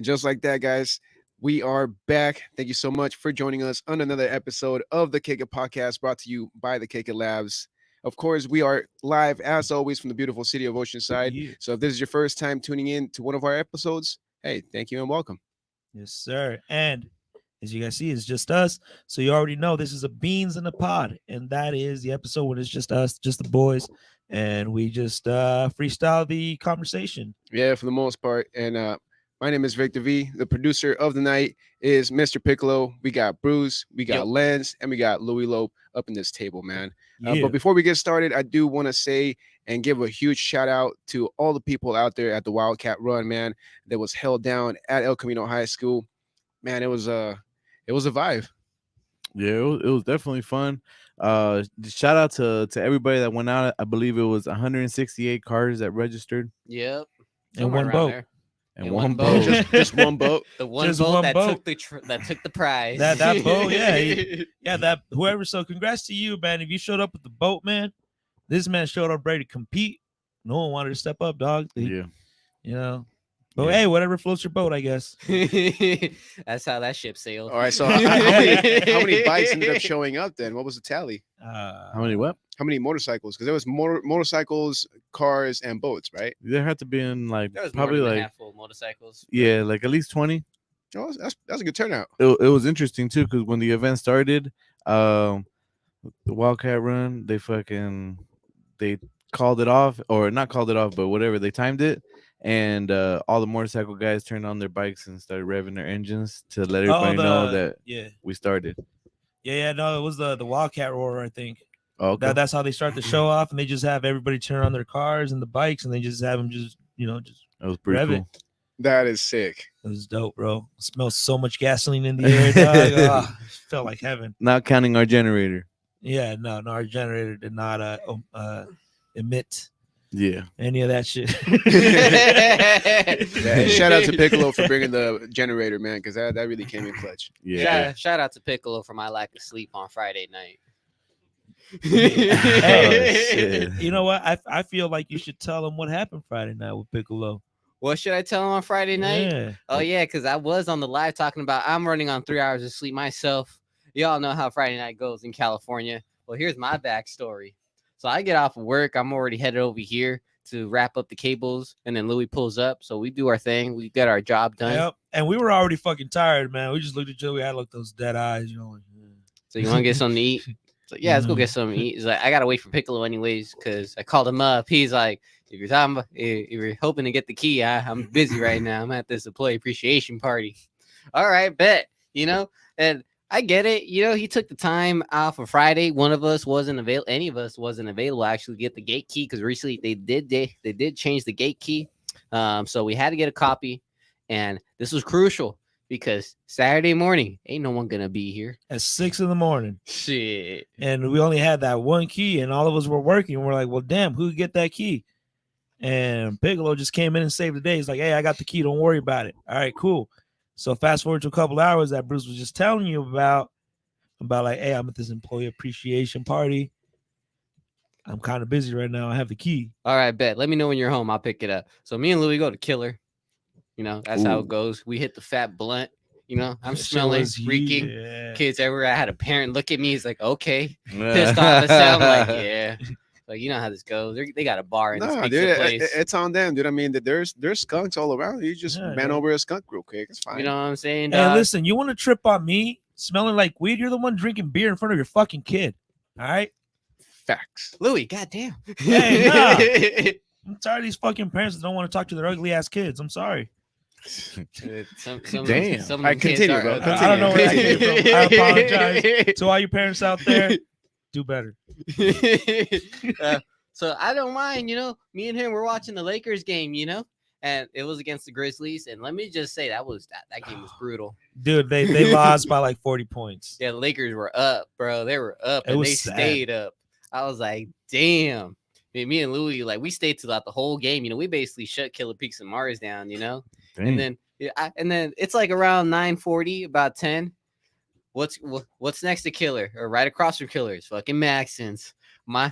And just like that, guys, we are back. Thank you so much for joining us on another episode of the Kick It Podcast brought to you by the Kick It Labs. Of course, we are live, as always, from the beautiful city of Oceanside. Yeah. So if this is your first time tuning in to one of our episodes, hey, thank you and welcome. Yes, sir. And as you guys see, it's just us. So you already know this is a Beans in the Pod. And that is the episode when it's just us, just the boys. And we just freestyle the conversation. Yeah, for the most part. And my name is Victor V. The producer of the night is Mr. Piccolo. We got Bruce, we got Lens, and we got Louis Lope up in this table, man. Yeah. But before we get started, I do want to say and give a huge shout out to all the people out there at the Wildcat Run, man, that was held down at El Camino High School. Man, it was a vibe. Yeah, it was definitely fun. Shout out to everybody that went out. I believe it was 168 cars that registered. Yep. And one boat. There. And one boat. Just one boat. The one Just boat one that boat. took the prize. That boat, yeah. Yeah, that whoever. So congrats to you, man. If you showed up with the boat, man, this man showed up ready to compete. No one wanted to step up, dog. Yeah. You know. But Yeah. hey, whatever floats your boat, I guess. That's how that ship sailed. All right, so how many bikes ended up showing up then? What was the tally? How many what? How many motorcycles? Because there was motorcycles, cars, and boats, right? There had to be in like There was probably more than a like handful of motorcycles. yeah, like at least 20. Oh, that's a good turnout. It was interesting too because when the event started, the Wildcat Run, they called it off, or not called it off, but whatever, they timed it, and all the motorcycle guys turned on their bikes and started revving their engines to let everybody know that we started. Yeah, no, it was the Wildcat Roar, I think. Oh, okay. That's how they start the show off, and they just have everybody turn on their cars and the bikes, and they just have them just That was pretty rev cool. it. That is sick. It was dope, bro. It smells so much gasoline in the air, dog. Oh, it felt like heaven. Not counting our generator. Yeah, no, our generator did not emit Yeah. any of that shit. Yeah, shout out to Piccolo for bringing the generator, man, because that really came in clutch. Yeah. Shout out to Piccolo for my lack of sleep on Friday night. Hey, you know what? I feel like you should tell him what happened Friday night with Piccolo. What should I tell him on Friday night? Yeah. Oh yeah, because I was on the live talking about I'm running on 3 hours of sleep myself. Y'all know how Friday night goes in California. Well, here's my backstory. So I get off of work. I'm already headed over here to wrap up the cables, and then Louis pulls up. So we do our thing. We get our job done. Yep. And we were already fucking tired, man. We just looked at each other. We had like those dead eyes, like, So you want to get something to eat? So yeah, let's go get something to eat. He's like, I gotta wait for Piccolo anyways, because I called him up. He's like, if you're hoping to get the key, I'm busy right now. I'm at this employee appreciation party. All right, bet. And I get it. He took the time off of Friday. One of us wasn't available. Any of us wasn't available to actually get the gate key because recently they did change the gate key. So we had to get a copy, and this was crucial because Saturday morning ain't no one gonna be here at 6 a.m. Shit. And we only had that one key, and all of us were working. We're like, well, damn, who could get that key? And Piccolo just came in and saved the day. He's like, hey, I got the key. Don't worry about it. All right, cool. So fast forward to a couple hours that Bruce was just telling you about like, hey, I'm at this employee appreciation party. I'm kind of busy right now. I have the key. All right, bet. Let me know when you're home. I'll pick it up. So me and Louis go to Killer. That's how it goes. We hit the fat blunt. I'm smelling, reeking. Yeah. Kids everywhere. I had a parent look at me. He's like, okay. Pissed off. I'm like, yeah. Like, you know how this goes. They got a bar in this pizza place. It's on them, dude. I mean, there's skunks all around. You just ran over a skunk real quick. It's fine. You know what I'm saying? Hey, listen, you want to trip on me? smelling like weed. You're the one drinking beer in front of your fucking kid. All right. Facts. Louis, goddamn. Hey, nah. I'm tired of these fucking parents that don't want to talk to their ugly ass kids. I'm sorry. Some Damn. some of Alright, them kids continue, are bro. ugly. I don't know where that came from. I apologize to all you parents out there. Do better. So I don't mind, me and him were watching the Lakers game, and it was against the Grizzlies. And let me just say that game was brutal. Dude, they lost by like 40 points. Yeah, the Lakers were up, bro. They were up It and was they sad. stayed up. I was like, damn. Me and Louis, like, we stayed throughout the whole game. We basically shut Killer Peaks and Mars down, Dang. and then it's like around 9:40, about 10. What's next to Killer, or right across from Killer is fucking Maxon's. My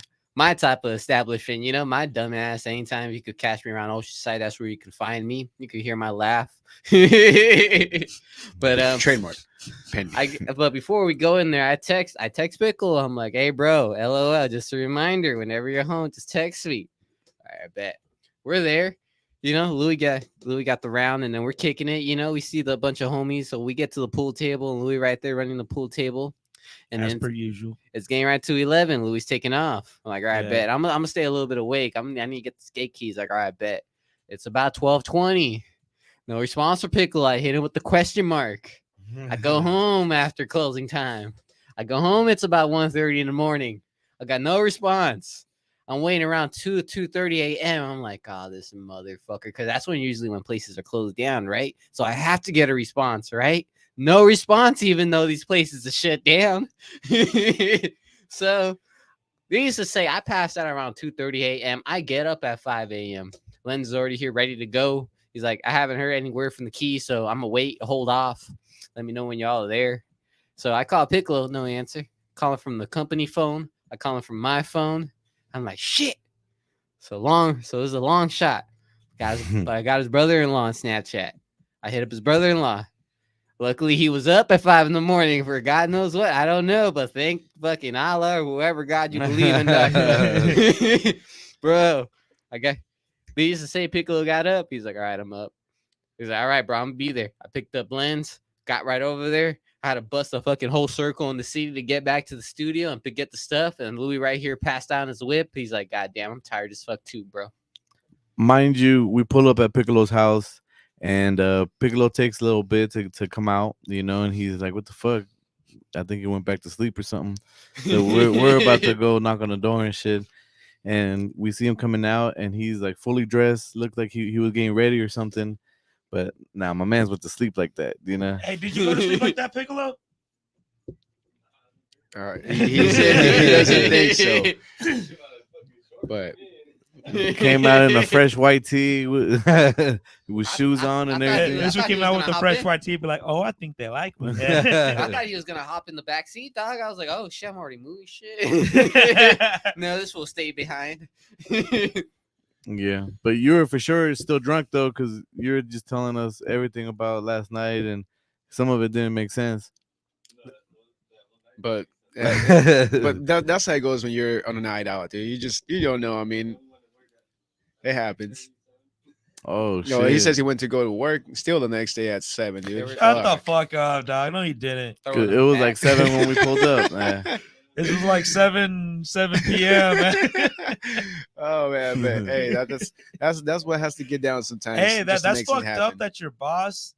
type of establishment, my dumb ass. Anytime you could catch me around Oceanside, that's where you can find me. You could hear my laugh. But Trademark. Pending. But before we go in there, I text Pickle. I'm like, hey bro, LOL, just a reminder, whenever you're home, just text me. All right, I bet. We're there. Louis got the round, and then we're kicking it. We see the bunch of homies, so we get to the pool table, and Louis right there running the pool table. And As then per usual. it's getting right to 11. Louis taking off. I'm like, all right, Yeah. bet. I'm gonna stay a little bit awake. I need to get the skate keys. Like, all right, bet. It's about 12:20. No response for Pickle. I hit him with the question mark. I go home after closing time. I go home. It's about 1:30 in the morning. I got no response. I'm waiting around 2:30 a.m. I'm like, oh, this motherfucker. Because that's usually when places are closed down, right? So I have to get a response, right? No response, even though these places are shut down. So they used to say I passed out around 2:30 a.m. I get up at 5 a.m. Len's already here, ready to go. He's like, I haven't heard any word from the key, so I'm gonna wait, hold off. Let me know when y'all are there. So I call Piccolo, no answer. Calling from the company phone. I call him from my phone. I'm like, shit. So it was a long shot. I got his brother-in-law on Snapchat. I hit up his brother-in-law. Luckily, he was up at 5 a.m. for God knows what. I don't know, but thank fucking Allah or whoever God you believe in. Bro, they used to say Piccolo got up. He's like, all right, I'm up. He's like, all right, bro, I'm gonna be there. I picked up Lens, got right over there. I had to bust a fucking whole circle in the city to get back to the studio and to get the stuff. And Louis right here passed down his whip. He's like, God damn, I'm tired as fuck too, bro. Mind you, we pull up at Piccolo's house, and Piccolo takes a little bit to come out, and he's like, what the fuck? I think he went back to sleep or something. So we're about to go knock on the door and shit. And we see him coming out, and he's like fully dressed, looked like he was getting ready or something. But now my man's went to sleep like that, Hey, did you go to sleep like that, Piccolo? All right. He said he doesn't think so. But Came out in a fresh white tee with shoes on and I thought Hey, everything. this one he came was out gonna with the hop fresh in. white tee, be like, oh, I think they like me. I thought he was gonna hop in the back seat, dog. I was like, "Oh shit, I'm already moving shit." No, this will stay behind. Yeah, but you were for sure still drunk though, because you're just telling us everything about last night, and some of it didn't make sense. but that's how it goes when you're on a night out, dude. You don't know. I mean, it happens. Oh shit! No, he says he went to go to work still the next day at 7, dude. Shut the fuck up, dog. No, he didn't. 'Cause it was like 7 when we pulled up. This was like 7 p.m. man. Oh man, but hey, that's what has to get down sometimes. Hey, just to that's make something fucked up happen. that your boss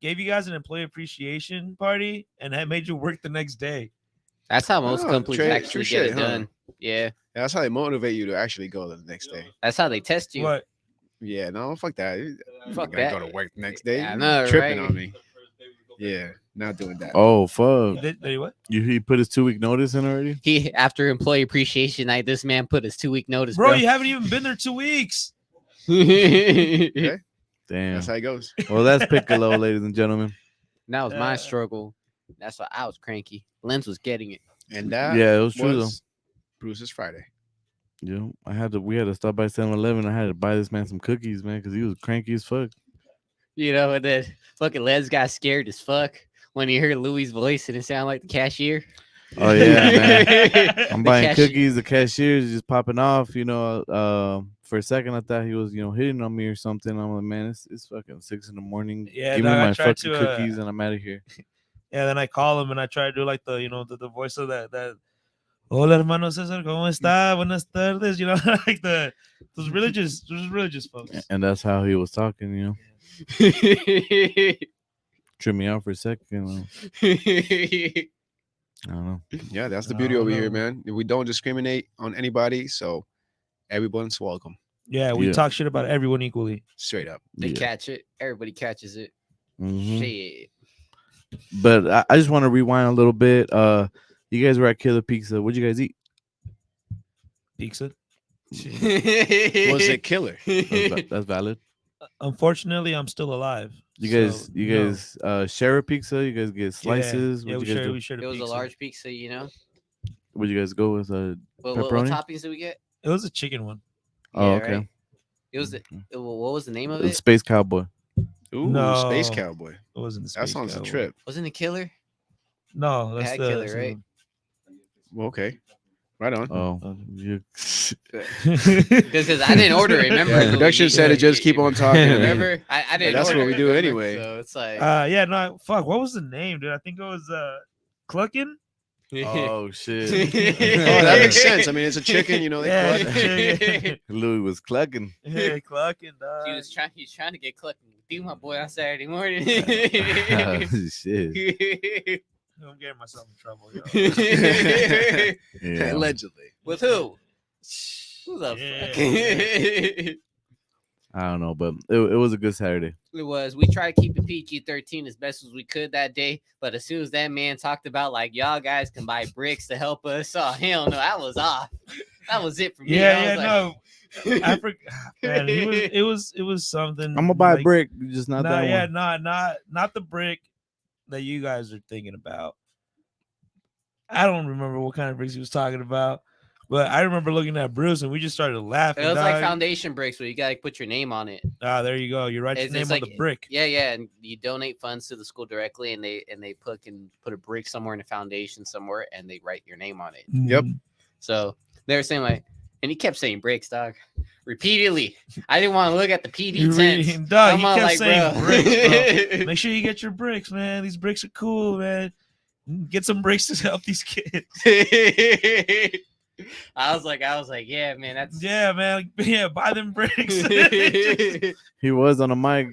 gave you guys an employee appreciation party and that made you work the next day. That's how most Oh, companies true actually get shit, it huh? done. Yeah, That's how they motivate you to actually go the next day. that's how they test you. What? Yeah, no, fuck that. You Fuck gotta that. go to work the next day. Yeah, I You know, tripping right? on me. Yeah, not doing that. Oh fuck! Did he what? He put his 2-week notice in already. He after employee appreciation night, this man put his 2-week notice, Bro, bro. you haven't even been there 2 weeks. Okay, Damn. that's how it goes. Well, that's Piccolo, ladies and gentlemen. That was my Uh, struggle. That's why I was cranky. Lens was getting it. And that Yeah, it was true was Bruce's Friday. though. We had to stop by 7-Eleven. I had to buy this man some cookies, man, because he was cranky as fuck. And then fucking Lens got scared as fuck when he heard Louis' voice and it sounded like the cashier. Oh yeah, man. I'm The buying cashier- cookies. The cashier's just popping off. For a second I thought he was, hitting on me or something. I'm like, man, it's fucking 6 a.m. Yeah, Give dog, me I my tried fucking to, cookies and I'm out of here. Yeah, then I call him and I try to do like the voice of that. Hola, hermano Cesar, ¿cómo está? Buenas tardes. You know, like those religious folks. And that's how he was talking, you know. Trip me out for a second. I don't know. Yeah, that's the I beauty don't over here, know. man. We don't discriminate on anybody, so everyone's welcome. Yeah, we Yeah. talk shit about everyone equally. Straight up. They Yeah. catch it. Everybody catches it. Mhm. Shit. But I just want to rewind a little bit. You guys were at Killer Pizza. What'd you guys eat? Pizza. Was it killer? That's valid. Unfortunately, I'm still alive. You so, guys, you no. guys share a pizza. You guys get Yeah, slices. Yeah, What'd we you guys do? shared It a was a pizza. large pizza, you know. Would you guys go with What pepperoni? toppings did we get? It was a chicken one. Oh, Yeah, okay. right? It was. What was the name of it? Space Cowboy. Ooh, No. Space Cowboy. It wasn't the That space. sounds a Cowboy. trip. Wasn't it Killer? No, that's had the Killer, that's the right? one. Well, okay. Right on. Oh, Okay. you, Because I didn't order it. Remember, Yeah, Louis? production said to just keep on talking. I mean, Remember, I didn't. that's order what we it, do remember? anyway. So it's like, Yeah, no, fuck. What was the name, dude? I think it was Clucking. oh shit. Oh, that makes sense. I mean, it's a chicken, you know. They Yeah, cluck. it's a chicken. Louis was clucking. Hey, Clucking, He dog. was trying to get clucked with you, my boy, on Saturday morning. Shit. I'm getting myself in trouble, yo. Yeah. Allegedly. With who? Who the Yeah. fuck? I don't know, but it was a good Saturday. It was. We tried to keep it PG-13 as best as we could that day, but as soon as that man talked about like y'all guys can buy bricks to help us, oh hell no, that was off. That was it for me. Yeah, I was no. I forgot, man. It was something. I'm gonna buy like, a brick, just not Nah, that yeah, one. not the brick that you guys are thinking about. I don't remember what kind of bricks he was talking about, but I remember looking at Bruce and we just started laughing. It was like dog. foundation bricks where you gotta put your name on it. Ah, there you go. You write your It's name on like the brick. Yeah, and you donate funds to the school directly, and they put a brick somewhere in a foundation somewhere, and they write your name on it. Yep. Mm. So they were saying like, and he kept saying bricks, dog, repeatedly. I didn't want to look at the PD You tents. reading, dog? I'm He all kept like, saying bro. bricks, bro. Make sure you get your bricks, man. These bricks are cool, man. Get some bricks to help these kids. I was like, yeah, man, that's Yeah, man. Yeah, buy them bricks. He was on a mic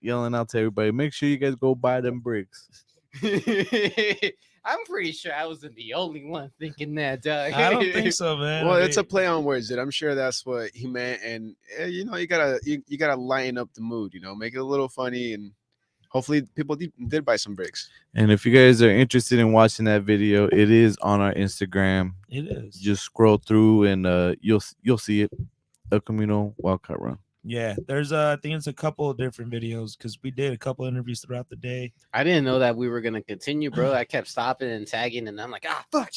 yelling out to everybody, make sure you guys go buy them bricks. I'm pretty sure I wasn't the only one thinking that, dog. I don't think so, man. Well, I it's a mean, play on words, dude. I'm sure that's what he meant, and you know, you gotta lighten up the mood. You know, make it a little funny, and hopefully, people did buy some bricks. And if you guys are interested in watching that video, it is on our Instagram. it is. Just scroll through and you'll see it. El Camino Wildcat Run. Yeah, there's I think it's a couple of different videos because we did a couple interviews throughout the day. I didn't know that we were gonna continue, bro. I kept stopping and tagging, and I'm like, ah, fuck.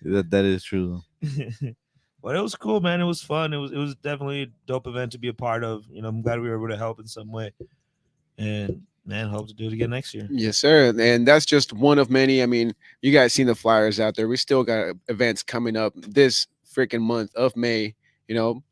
That is true. But it was cool, man. It was fun. It was definitely a dope event to be a part of. You know, I'm glad we were able to help in some way. And man, hope to do it again next year. Yes, sir. And that's just one of many. I mean, you guys seen the flyers out there. We still got events coming up this freaking month of May. You know,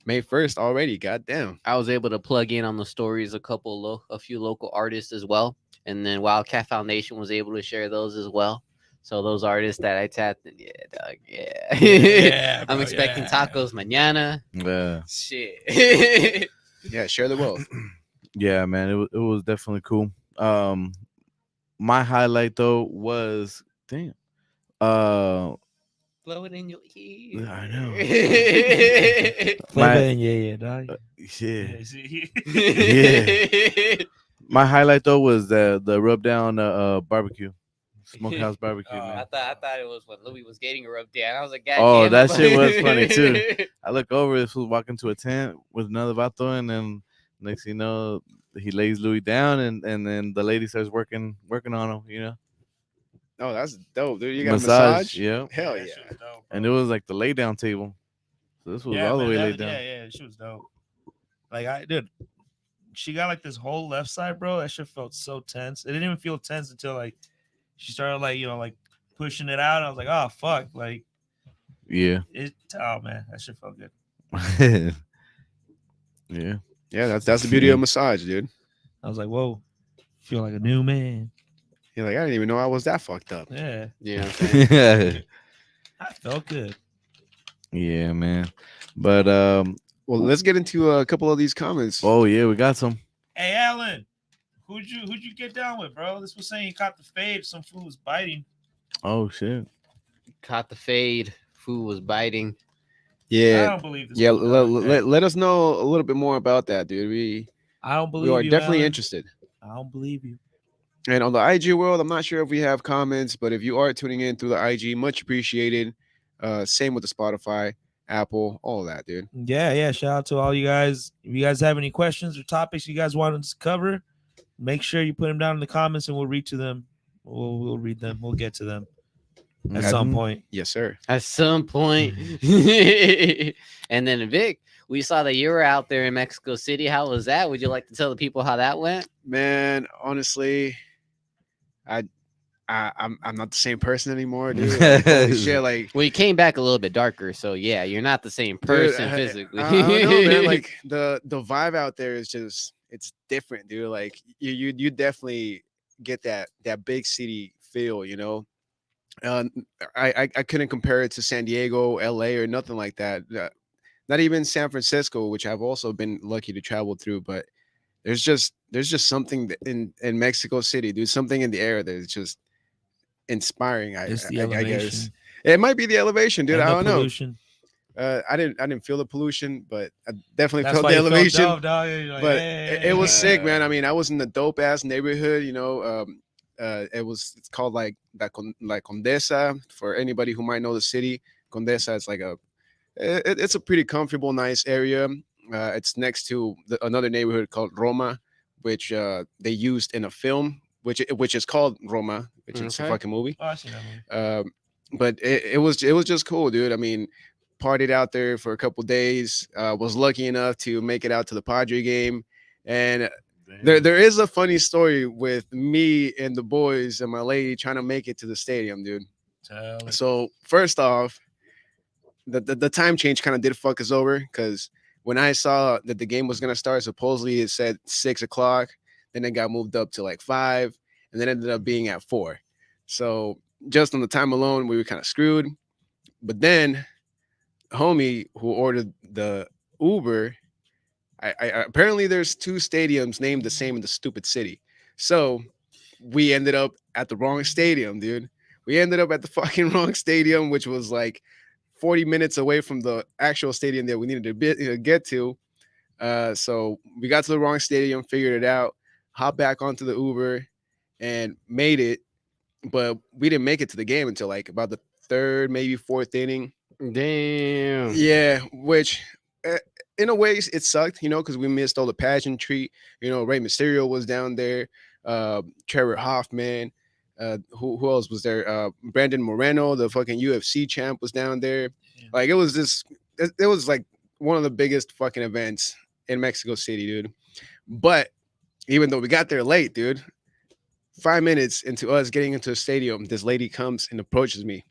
May 1st already. Goddamn. I was able to plug in on the stories a few local artists as well, and then Wildcat Foundation was able to share those as well. So those artists that I tapped, yeah, dog, yeah. Yeah, I'm bro, expecting yeah. tacos mañana. Yeah. Shit. Yeah, share the wealth. Yeah, man, it was definitely cool. My highlight though was Blow it in your ear. I know. Flavor and yeah, dog. yeah. See? Yeah. My highlight though was the rub down barbecue, smokehouse barbecue. Oh, man. I thought it was when Louis was getting her up down. I was like, God Oh, damn, that my shit boy." was funny, too. I look over, this was walking to a tent with another vato, and then next thing you know, he lays Louis down, and then the lady starts working on him, you know. Oh, that's dope, dude. You got a massage? yeah. Hell that yeah. shit was dope, And bro. it was like the lay down table. So this was Yeah, all the man, way that laid was- down. Yeah, she was dope. Like dude, she got like this whole left side, bro. That shit felt so tense. It didn't even feel tense until like she started like like pushing it out. I was like, oh fuck, like Yeah. it. Oh man, that shit felt good. Yeah. Yeah, that's the beauty of massage, dude. I was like, whoa. Feel like a new man. You're like, I didn't even know I was that fucked up. Yeah, You know what I'm saying? yeah, I felt good. man. But Well, let's get into a couple of these comments. oh yeah, we got some. Hey, Alan, who'd you get down with, bro? This was saying you caught the fade. Some fool was biting. Oh shit. Caught the fade. Food was biting. I Yeah, don't believe this. yeah. fool down like that. Let us know a little bit more about that, dude. I don't We believe are you. definitely Alan. interested. I don't believe you. And on the IG world, I'm not sure if we have comments, but if you are tuning in through the IG, much appreciated. Same with the Spotify, Apple, all that, dude. Yeah. Shout out to all you guys. If you guys have any questions or topics you guys want us to cover, make sure you put them down in the comments and we'll read to them. We'll read them. We'll get to them at some Mhm. point. Yes, sir. At some point. And then Vic, we saw that you were out there in Mexico City. How was that? Would you like to tell the people how that went? Man, honestly, I'm not the same person anymore, dude. Like, holy shit, like. Well, you came back a little bit darker, so yeah, you're not the same person Dude, physically. I don't know, man. Like the vibe out there is just it's different, dude. Like you definitely get that big city feel, you know. Um, I couldn't compare it to San Diego, LA, or nothing like that. Not even San Francisco, which I've also been lucky to travel through. But there's just something in Mexico City, dude. Something in the air that is just inspiring. It's the I elevation guess it might be the elevation, dude. and I the don't know. pollution. I didn't feel the pollution, but I definitely That's felt why the you felt elevation. dope, dog. You're like, But hey, it was sick, man. I mean, I was in the dope ass neighborhood, you know. It's called like like Condesa for anybody who might know the city. Condesa is like it's a pretty comfortable, nice area. It's next to another neighborhood called Roma, which they used in a film, which is called Roma, which is a Okay. fucking movie. Oh, I seen that movie. But it was just cool, dude. I mean, partied out there for a couple days. Was lucky enough to make it out to the Padre game, and there is a funny story with me and the boys and my lady trying to make it to the stadium, dude. Tell it. So first off, the time change kind of did fuck us over because when I saw that the game was gonna start, supposedly it said 6 o'clock, then it got moved up to like 5, and then ended up being at 4. So just on the time alone, we were kind of screwed. But then homie who ordered the Uber, I apparently there's two stadiums named the same in the stupid city. So we ended up at the wrong stadium, dude. We ended up at the fucking wrong stadium, which was like 40 minutes away from the actual stadium that we needed to get to. So we got to the wrong stadium, figured it out, hopped back onto the Uber, and made it. But we didn't make it to the game until like about the third, maybe fourth inning. Damn. Yeah, which in a way it sucked, you know, because we missed all the pageantry. You know, Rey Mysterio was down there, Trevor Hoffman. Who else was there? Brandon Moreno, the fucking UFC champ, was down there. Yeah. Like it was it was like one of the biggest fucking events in Mexico City, dude. But even though we got there late, dude, 5 minutes into us getting into the stadium, this lady comes and approaches me.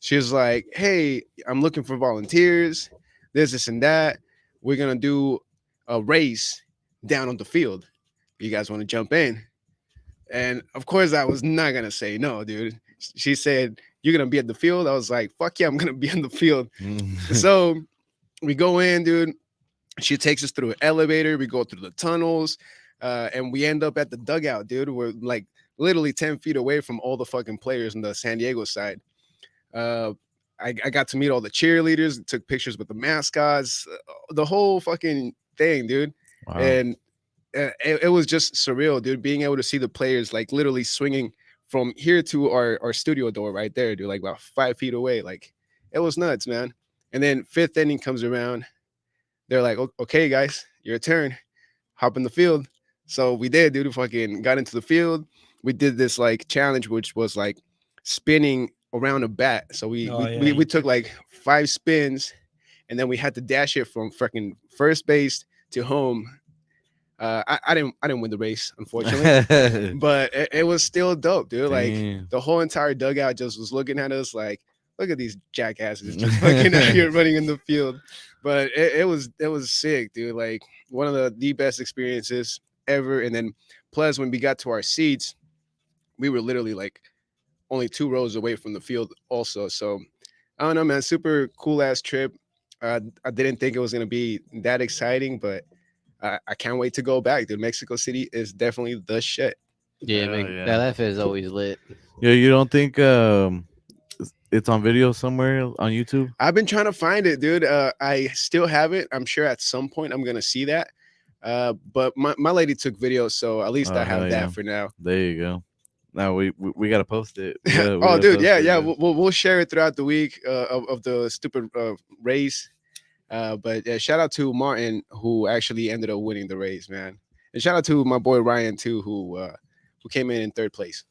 She was like, "Hey, I'm looking for volunteers. This, and that. We're gonna do a race down on the field. You guys want to jump in?" And of course, I was not gonna say no, dude. She said, "You're gonna be at the field." I was like, "Fuck yeah, I'm gonna be in the field." So we go in, dude. She takes us through an elevator. We go through the tunnels, and we end up at the dugout, dude. We're like literally 10 feet away from all the fucking players on the San Diego side. Uh, I got to meet all the cheerleaders, took pictures with the mascots, the whole fucking thing, dude. Wow. And it was just surreal, dude. Being able to see the players like literally swinging from here to our studio door right there, dude, like about 5 feet away. Like it was nuts, man. And then fifth inning comes around. They're like, "Okay, guys, your turn. Hop in the field." So we did, dude. Fucking got into the field. We did this like challenge, which was like spinning around a bat. So we took like 5 spins, and then we had to dash it from fucking first base to home. I didn't win the race, unfortunately, but it was still dope, dude. Like Damn. the whole entire dugout just was looking at us like, look at these jackasses just fucking out here running in the field. But it was sick, dude. Like one of the best experiences ever. And then plus when we got to our seats, we were literally like only 2 rows away from the field also. So I don't know, man. Super cool ass trip. I didn't think it was gonna be that exciting, but I can't wait to go back. Dude, Mexico City is definitely the shit. Yeah, Hell man. yeah. That is always lit. Yeah, you don't think it's on video somewhere on YouTube? I've been trying to find it, dude. I still have it. I'm sure at some point I'm gonna see that. But my lady took video, so at least Oh I hell have that yeah. for now. There you go. Now we gotta post it. We Oh, gotta dude, post yeah, it, yeah. yeah. We'll share it throughout the week of the stupid race. But shout out to Martin who actually ended up winning the race, man. And shout out to my boy Ryan too, who came in third place.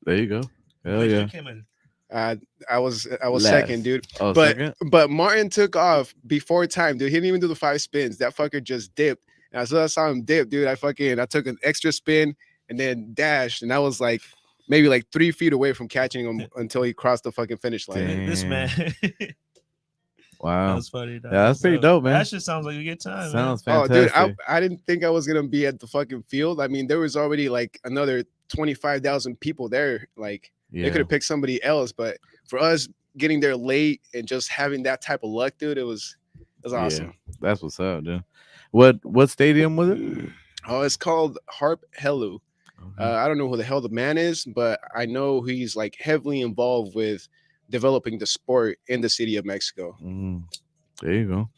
There you go. Hell Place you yeah. came in. Uh, I was second, Last. dude. Oh, But second? but Martin took off before time, dude. He didn't even do the 5 spins. That fucker just dipped. And as soon as I saw him dip, dude, I took an extra spin and then dashed, and I was like maybe like 3 feet away from catching him until he crossed the fucking finish line. Damn. This man. that Wow. was funny. Dog. Yeah, that's pretty dope, man. That shit sounds like a good time, Sounds Oh, fantastic. dude, I didn't think I was gonna be at the fucking field. I mean, there was already like another 25,000 people there. Like they Yeah. could have picked somebody else, but for us getting there late and just having that type of luck, dude, it was awesome. That's what's up, dude. What stadium was it? Oh, it's called Harp Helu. I don't know who the hell the man is, but I know he's like heavily involved with developing the sport in the city of Mexico. Mm, there you go.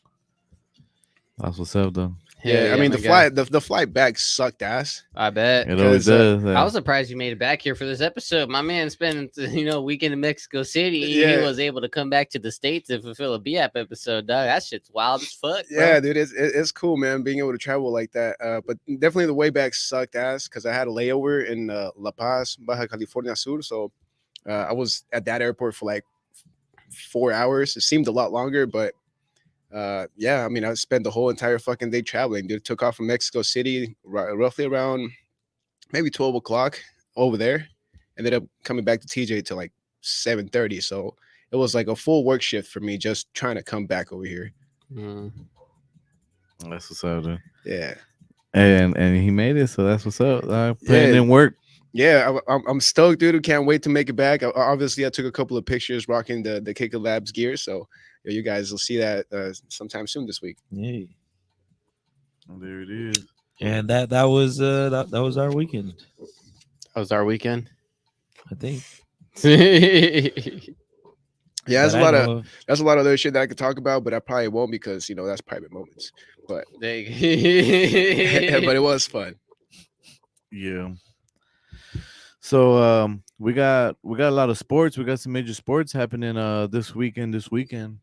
That's what's up, though. Yeah, I mean my the guy. flight back sucked ass. I bet. It always 'Cause, does. I was surprised you made it back here for this episode. My man spent a weekend in Mexico City. He Yeah. was able to come back to the States to fulfill a BAP episode, dog. That shit's wild as fuck, bro. Yeah, dude, it's cool, man, being able to travel like that. But definitely the way back sucked ass because I had a layover in La Paz, Baja California Sur. So I was at that airport for like 4 hours. It seemed a lot longer, but yeah, I mean, I spent the whole entire fucking day traveling. Dude, took off from Mexico City roughly around maybe 12 o'clock over there. Ended up coming back to TJ till like 7:30. So it was like a full work shift for me just trying to come back over here. Mm. That's what's up, dude. Yeah. And he made it, so that's what's up. Putting Yeah. in work. Yeah, I'm stoked, dude. Can't wait to make it back. Obviously, I took a couple of pictures rocking the Kicker Labs gear, so you guys will see that sometime soon this week. Yeah. There it is. And that was that was our weekend, That was our weekend. I think. Yeah, That I know of. that's a lot of other shit that I could talk about, but I probably won't because that's private moments. But There you go. but it was fun. Yeah. So we got a lot of sports. We got some major sports happening this weekend.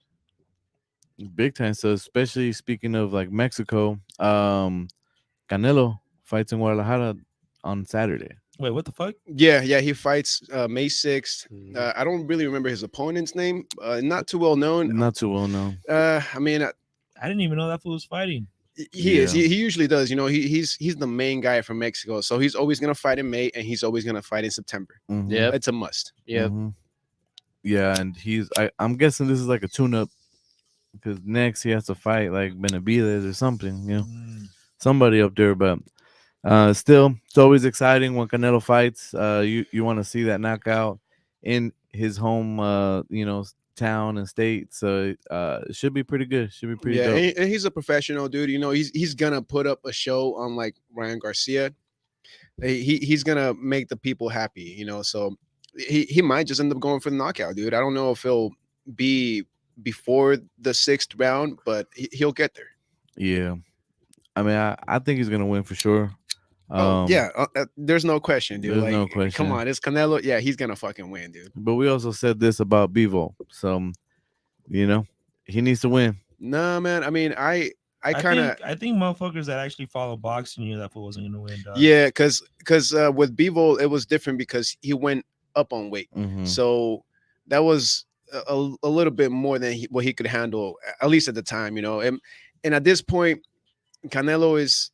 Big time. So especially speaking of like Mexico, Canelo fights in Guadalajara on Saturday. Wait, what the fuck? Yeah, he fights May 6th. Mhm. I don't really remember his opponent's name. Not too well known. Not too well known. I mean, I didn't even know that fool was fighting. he is. Yeah. He usually does. He's the main guy from Mexico, so he's always gonna fight in May, and he's always gonna fight in September. Mhm. Yep. It's a must. Yep. Mhm. Yeah, and I'm guessing this is like a tune-up because next he has to fight like Benavides or something, somebody up there. But still, it's always exciting when Canelo fights. You want to see that knockout in his home, town and state. So it should be pretty good. Should be pretty Yeah, dope. and he's a professional dude. He's gonna put up a show on like Ryan Garcia. He's gonna make the people happy. So he might just end up going for the knockout, dude. I don't know if he'll be before the 6th round, but he'll get there. Yeah, I mean, I think he's gonna win for sure. Yeah, there's no question, dude. there's Like, no question. come on, it's Canelo. Yeah, he's gonna fucking win, dude. But we also said this about Bevo, so he needs to win. Nah, man. I mean, I kind of I think motherfuckers that actually follow boxing knew that fool wasn't gonna win, dog. yeah, because with Bivol it was different because he went up on weight, Mhm. so that was a little bit more than what he could handle, at least at the time, and at this point, Canelo is.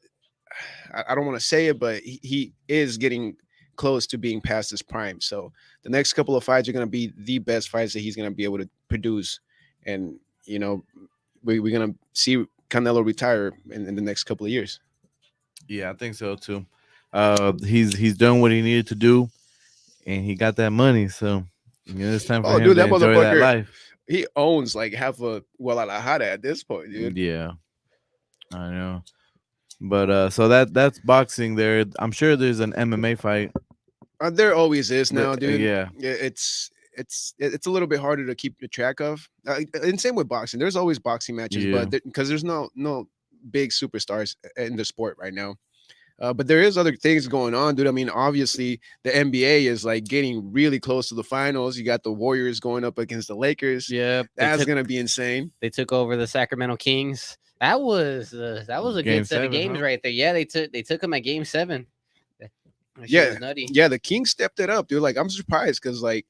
I don't want to say it, but he is getting close to being past his prime. So the next couple of fights are going to be the best fights that he's going to be able to produce. And, we're going to see Canelo retire in the next couple of years. Yeah, I think so too. He's done what he needed to do, and he got that money. So it's time for Oh, him dude, to that enjoy that motherfucker, life. he owns like half a Guadalajara at this point, dude. Yeah, I know. But so that's boxing. There, I'm sure there's an MMA fight. There always is But, now, dude. yeah, It's a little bit harder to keep track of. And same with boxing. There's always boxing matches, Yeah. but because there's no big superstars in the sport right now. But there is other things going on, dude. I mean, obviously the NBA is like getting really close to the finals. You got the Warriors going up against the Lakers. Yeah, That's gonna be insane. they took over the Sacramento Kings. That was a Game good set of 7, games huh? right there. Yeah, they took them at Game 7. That shit Yeah, was nutty. yeah. The Kings stepped it up, dude. Like I'm surprised because like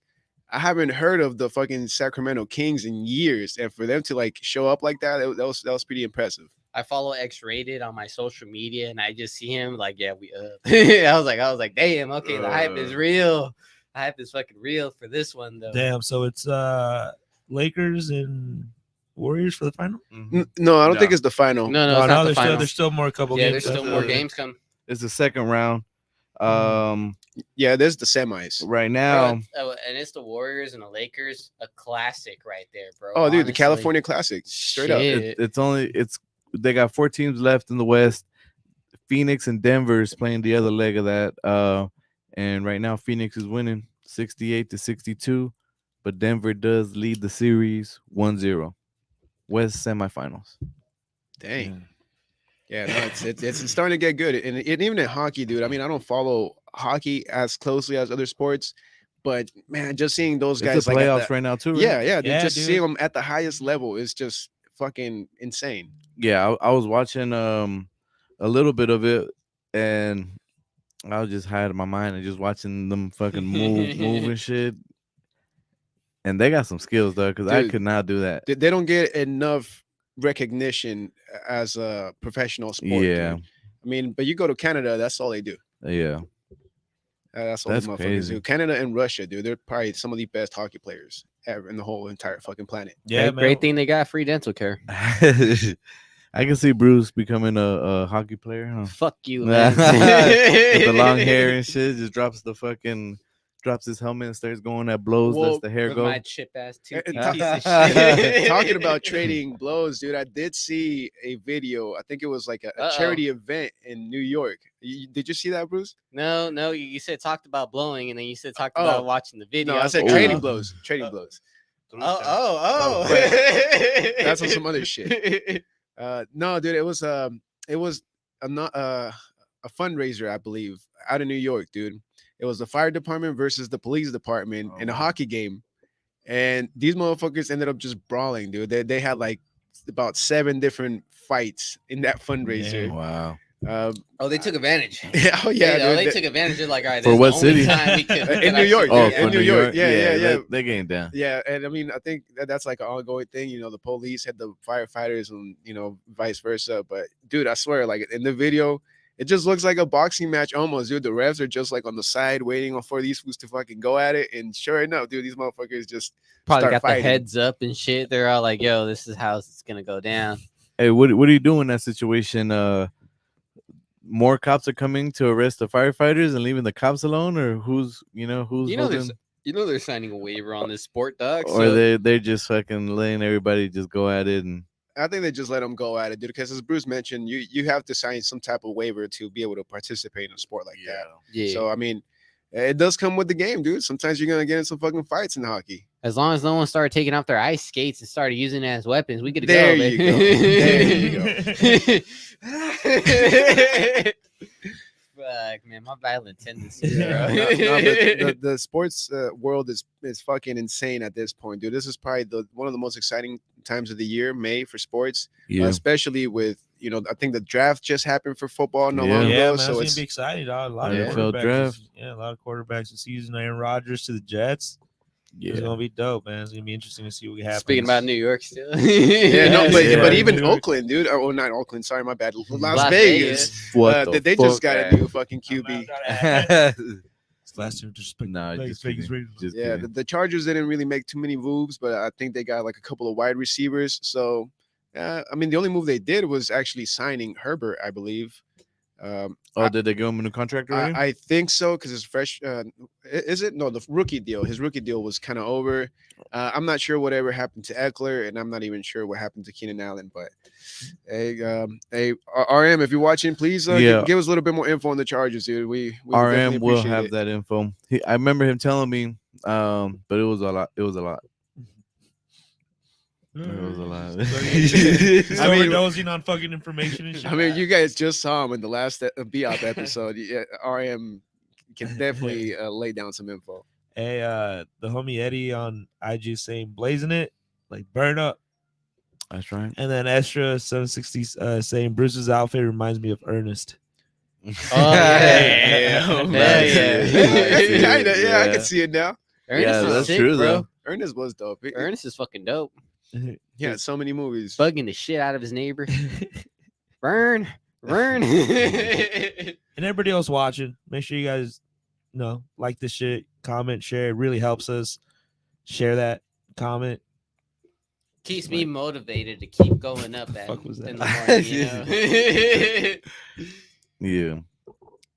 I haven't heard of the fucking Sacramento Kings in years, and for them to like show up like that, that was pretty impressive. I follow X Rated on my social media, and I just see him like, yeah, we up. I was like, damn, okay, the hype is real. The hype is fucking real for this one though. Damn. So it's Lakers and Warriors for the final. No, I don't No. think it's the final. No, Oh, it's not the there's final. there's still more couple Yeah, games. there's still left. more games coming. It's the second round. Yeah, there's the semis. Right now, And it's the Warriors and the Lakers, a classic right there, bro. Oh, dude, the honestly. California Classic, straight up. Shit. it's they got 4 teams left in the West. Phoenix and Denver is playing the other leg of that. And right now Phoenix is winning 68-62, but Denver does lead the series 1-0. West semifinals. Dang. Yeah, no, it's starting to get good, and even in hockey, dude. I mean, I don't follow hockey as closely as other sports, but man, just seeing those It's guys the like at playoffs the- right now too. Right? yeah, dude, Yeah, just dude. seeing them at the highest level is just fucking insane. Yeah. I was watching a little bit of it, and I was just high out of my mind and just watching them fucking move and shit. And they got some skills though, because I Dude, could not do that. They don't get enough recognition as a professional sport. Yeah. Dude. I mean, but you go to Canada, that's all they do. Yeah. That's all That's these motherfuckers crazy. do. Canada and Russia, dude, they're probably some of the best hockey players ever in the whole entire fucking planet. Yeah, man. Great thing they got free dental care. I can see Bruce becoming a hockey player, huh? Fuck you, With man. the long hair and shit, just drops his helmet and starts going at blows. Well, Lets the hair With go. my chip ass tooth And piece of ta- shit. Talking about trading blows, dude, I did see a video. I think it was like a charity event in New York. Did you see that, Bruce? No, you said talked about blowing, and then you said talked Oh. about watching the video. No, I was said like, trading oh. blows. Trading blows. Oh. That's on some other shit. No, dude, it was a fundraiser, I believe, out of New York, dude. It was the fire department versus the police department in a hockey game, and these motherfuckers ended up just brawling, dude. They had like about 7 different fights in that fundraiser. Wow. Oh, they took advantage. Yeah, dude, They took advantage. They're like, all right, For this what is the only city? time we could In New York, Oh, dude, for in New York. Yeah. They getting down. Yeah, and I mean, I think that's like an ongoing thing. You know, the police had the firefighters, and vice versa. But dude, I swear, like in the video, it just looks like a boxing match almost, dude. The refs are just like on the side waiting for these fools to fucking go at it, and sure enough, dude, these motherfuckers just probably start got fighting. the heads up and shit. They're all like, yo, this is how it's gonna go down. Hey, what do you do in that situation? More cops are coming to arrest the firefighters and leaving the cops alone, or who's holding, They're signing a waiver on this sport, dog. or they're just fucking letting everybody just go at it and. I think they just let them go at it, dude. Because as Bruce mentioned, you have to sign some type of waiver to be able to participate in a sport like that. yeah. So I mean, it does come with the game, dude. Sometimes you're gonna get in some fucking fights in hockey. As long as no one started taking off their ice skates and started using it as weapons, we could go. There you go. There you go. Fuck, man, my violent tendencies, Yeah, bro. but the sports world is fucking insane at this point, dude. This is probably one of the most exciting times of the year, May, for sports, especially with I think the draft just happened for football not long Yeah, ago, man, so it's it's gonna be exciting, dog. A lot of NFL quarterbacks. draft. A lot of quarterbacks this season. Aaron Rodgers to the Jets. It's gonna be dope, man. It's gonna be interesting to see what happens. Speaking about New York still. yeah, no, but Yeah. even New York. Oakland, dude. Oh, not Oakland. Sorry, my bad. Las Las Vegas. What the They just got fuck? a new fucking I'm QB. not gonna- It's last year, just No, Vegas, just Vegas kidding. Raiders. Just Yeah, kidding. the Chargers didn't really make too many moves, but I think they got like a couple of wide receivers. So, I mean, the only move they did was actually signing Herbert, I believe. Oh, did they give him a new contract already? I think so because his fresh. Is it no the rookie deal? His rookie deal was kind of over. I'm not sure whatever happened to Eckler, and I'm not even sure what happened to Keenan Allen. But hey, RM, if you're watching, please give us a little bit more info on the Chargers, dude. We would definitely RM will appreciate have it. that info. I remember him telling me, but it was a lot. It was a lot. It was a lot. So I we're mean- dozing on fucking information and shit. I mean, you guys just saw him in the last Beop episode. Yeah, RM can definitely lay down some info. Hey, the homie Eddie on IG saying blazing it, like burn up. That's right. And then Estra 760 saying Bruce's outfit reminds me of Ernest. Oh, yeah. Hell yeah. Kinda, yeah, I can see it now. Ernest Yeah, is that's sick, true, bro. though. Ernest was dope. Ernest is fucking dope. He had so many movies. Bugging the shit out of his neighbor. Burn. And everybody else watching, make sure you guys like this shit, comment, share. It really helps us. Share that, comment. Keeps me motivated to keep going up at fuck was that? in the morning, you know?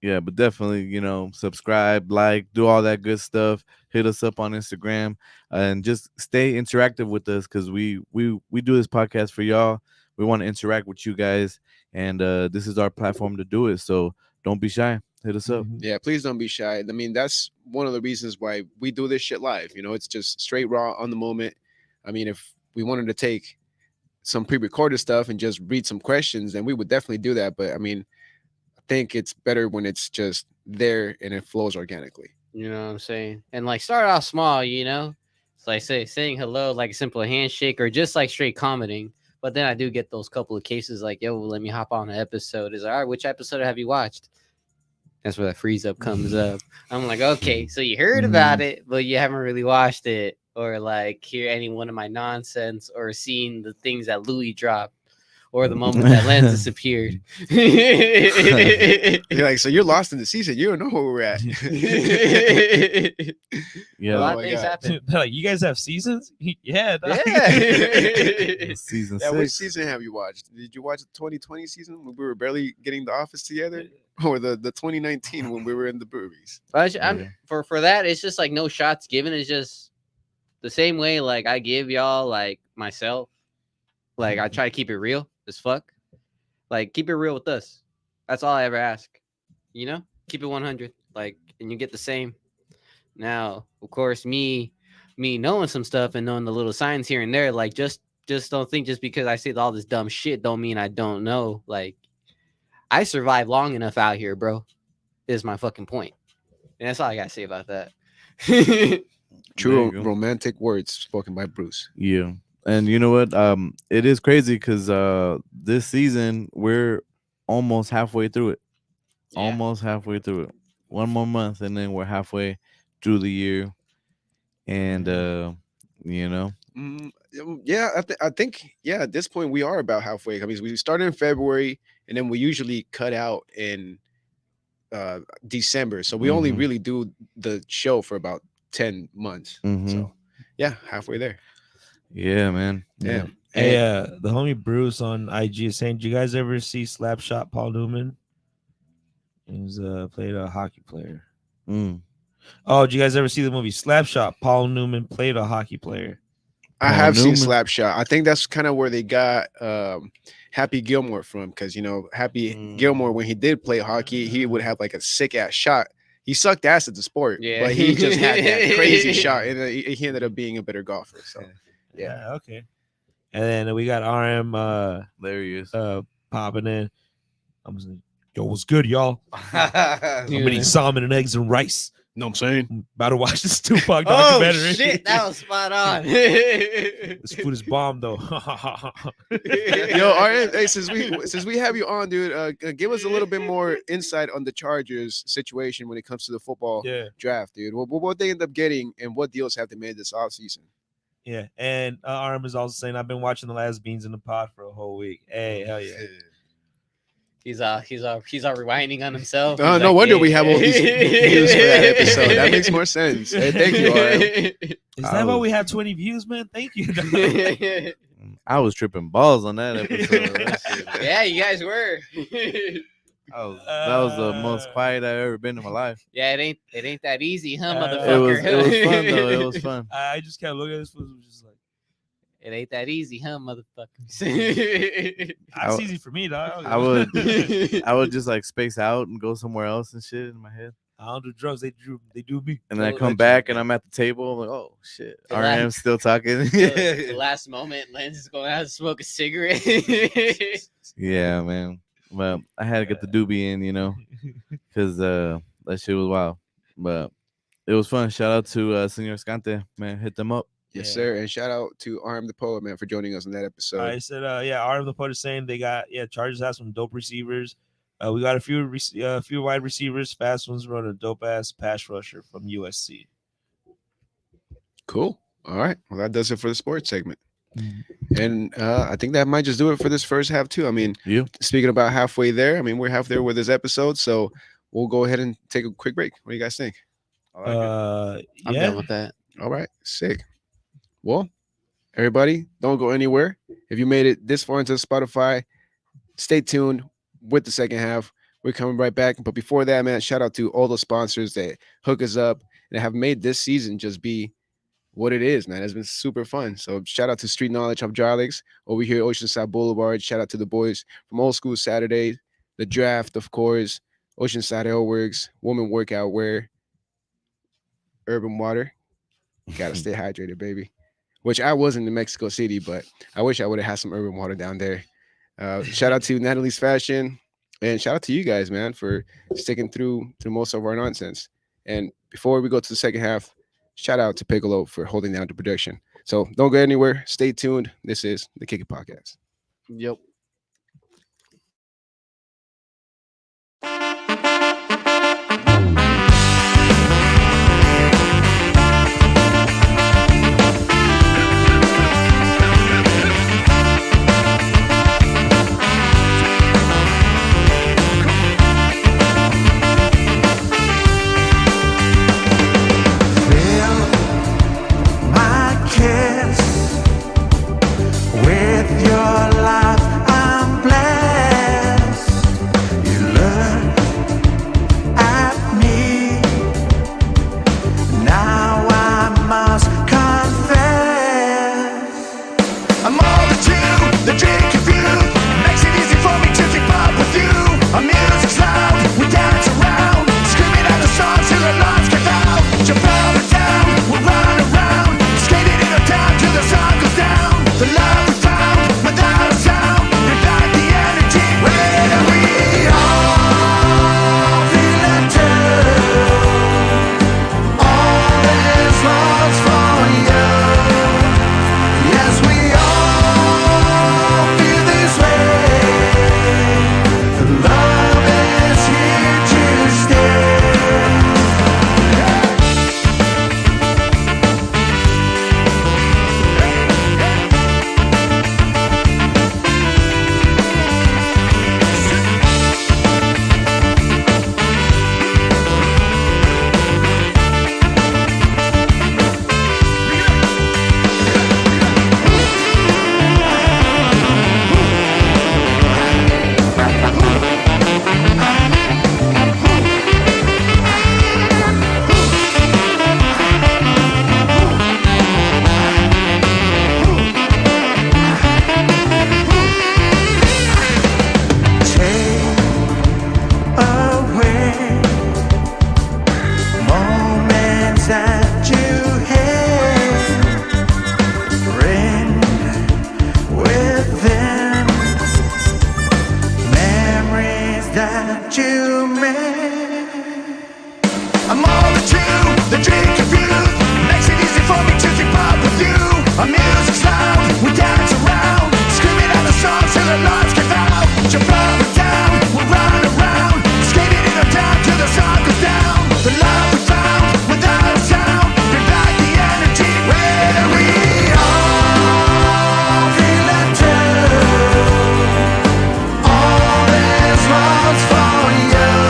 Yeah, but definitely, subscribe, like, do all that good stuff. Hit us up on Instagram and just stay interactive with us because we do this podcast for y'all. We want to interact with you guys, and this is our platform to do it. So don't be shy. Hit us up. Yeah, please don't be shy. I mean, that's one of the reasons why we do this shit live. It's just straight raw on the moment. I mean, if we wanted to take some pre-recorded stuff and just read some questions, then we would definitely do that. But I mean, I think it's better when it's just there and it flows organically. You know what I'm saying? And like start off small, It's like saying hello, like a simple handshake, or just like straight commenting. But then I do get those couple of cases like, yo, let me hop on an episode. Is all right, which episode have you watched? That's where that freeze up comes up. I'm like, okay, so you heard about it, but you haven't really watched it, or like hear any one of my nonsense, or seen the things that Louis dropped, or the moment that Lance disappeared. You're like, so you're lost in the season. You don't know where we're at. Yeah. A lot Oh of my things God. happen. They're like, you guys have seasons? Yeah. dog. Yeah. Season Yeah, which 6. season have you watched? Did you watch the 2020 season when we were barely getting the office together, or the 2019 when we were in the breweries? But for that, it's just like no shots given. It's just the same way like I give y'all like myself. Like I try to keep it real as fuck. Like keep it real with us. That's all I ever ask. Keep it 100. Like, and you get the same. Now, of course, me knowing some stuff and knowing the little signs here and there, like just don't think just because I say all this dumb shit don't mean I don't know. Like I survived long enough out here, bro. Is my fucking point. And that's all I gotta say about that. True go. romantic words spoken by Bruce. Yeah. And you know what? It is crazy because this season we're almost halfway through it. Yeah. Almost halfway through it. One more month, and then we're halfway through the year. And Yeah, I think at this point we are about halfway. I mean, we started in February, and then we usually cut out in December, so we only Mhm. really do the show for about 10 months. Mhm. So yeah, halfway there. yeah, man. Yeah. Hey, the homie Bruce on IG is saying, "Do you guys ever see Slapshot Paul Newman? He was played a hockey player. Mm. Oh, did you guys ever see the movie Slapshot? Paul Newman played a hockey player. I Paul have seen Newman. Slapshot. I think that's kind of where they got Happy Gilmore from, because Happy Gilmore, when he did play hockey, he would have like a sick ass shot. He sucked ass at the sport, Yeah. but he just had that crazy shot, and he ended up being a better golfer. So yeah. Okay. And then we got RM There he is. popping in. I'm just like, yo, what's good, y'all? I'm Yeah. gonna eat salmon and eggs and rice. Know what I'm saying? I'm about to watch this Tupac Oh documentary. shit, that was spot on. This food is bomb though. Yo, RM, hey, since we have you on, dude, give us a little bit more insight on the Chargers situation when it comes to the football Yeah. draft, dude. What they end up getting, and what deals have they made this offseason? Yeah. And RM is also saying, I've been watching the last Beans in the Pod for a whole week. Hey, hell yeah. He's rewinding on himself. Oh, He's no like, wonder yeah. we have all these views for that episode. That makes more sense. Hey, thank you, RM. Is that why we have 20 views, man? Thank you. I was tripping balls on that episode. That shit- Yeah, you guys were. That was the most quiet I've ever been in my life. Yeah, it ain't that easy, huh, It motherfucker? It was fun though. It was fun. I just kept looking at this fool, just like, It ain't that easy, huh, motherfucker? that's easy for me, dog. I would just like space out and go somewhere else and shit in my head. I don't do drugs. They do me. And then I Oh, come legit. back and I'm at the table. I'm like, oh shit, The RM's still talking. The last moment, Len's is going out to smoke a cigarette. Yeah, man. Well, I had to get the doobie in, because that shit was wild. But it was fun. Shout out to Senor Scante, man. Hit them up. Yes, Yeah. sir. And shout out to Arm the Poet, man, for joining us on that episode. I said, Art of the Pod is saying they got Chargers have some dope receivers. We got a few wide receivers. Fast ones run a dope ass pass rusher from USC. Cool. All right. Well, that does it for the sports segment. And I think that might just do it for this first half too. I mean, speaking about halfway there, I mean, we're half there with this episode, so we'll go ahead and take a quick break. What do you guys think? I'm Yeah. done with that. All right, sick. Well, everybody, don't go anywhere. If you made it this far into Spotify, stay tuned with the second half. We're coming right back. But before that, man, shout out to all the sponsors that hook us up and have made this season just be what it is, man. It's been super fun. So shout out to Street Knowledge Hydraulics over here at Oceanside Boulevard. Shout out to the boys from Old School Saturday, The Draft, of course, Oceanside Airworks, Woman Workout Wear, Urban Water. Gotta stay hydrated, baby. Which I wasn't in Mexico City, but I wish I would have had some Urban Water down there. Shout out to Natalie's Fashion, and shout out to you guys, man, for sticking through most of our nonsense. And before we go to the second half, shout out to Piccolo for holding down the production. So don't go anywhere. Stay tuned. This is the Kick It Podcast. Yep. With your life, I'm blessed. You look at me. Now I must confess. I'm all the two, the drink confused. Makes it easy for me to keep up with you. Our music's loud, we dance around, screaming out the songs till the lights give out. Jump up and down, we'll run around, skating in the town till the sun goes down. The love we found without a sound, ignite the energy where we all feel it too. All this love's for you. Yes, we all feel this way. The love is here to stay. Take away moments that you hate. Bring with them memories that you made. I'm all the two, the drink confused. Makes it easy for me to keep up with you. Our music's loud, we dance around, screaming out the songs till the lights give out. Jump up and down, we'll run around, skating in the town till the sun goes down. The love we found without a sound, ignite the energy where we all feel it too. All this love's for you.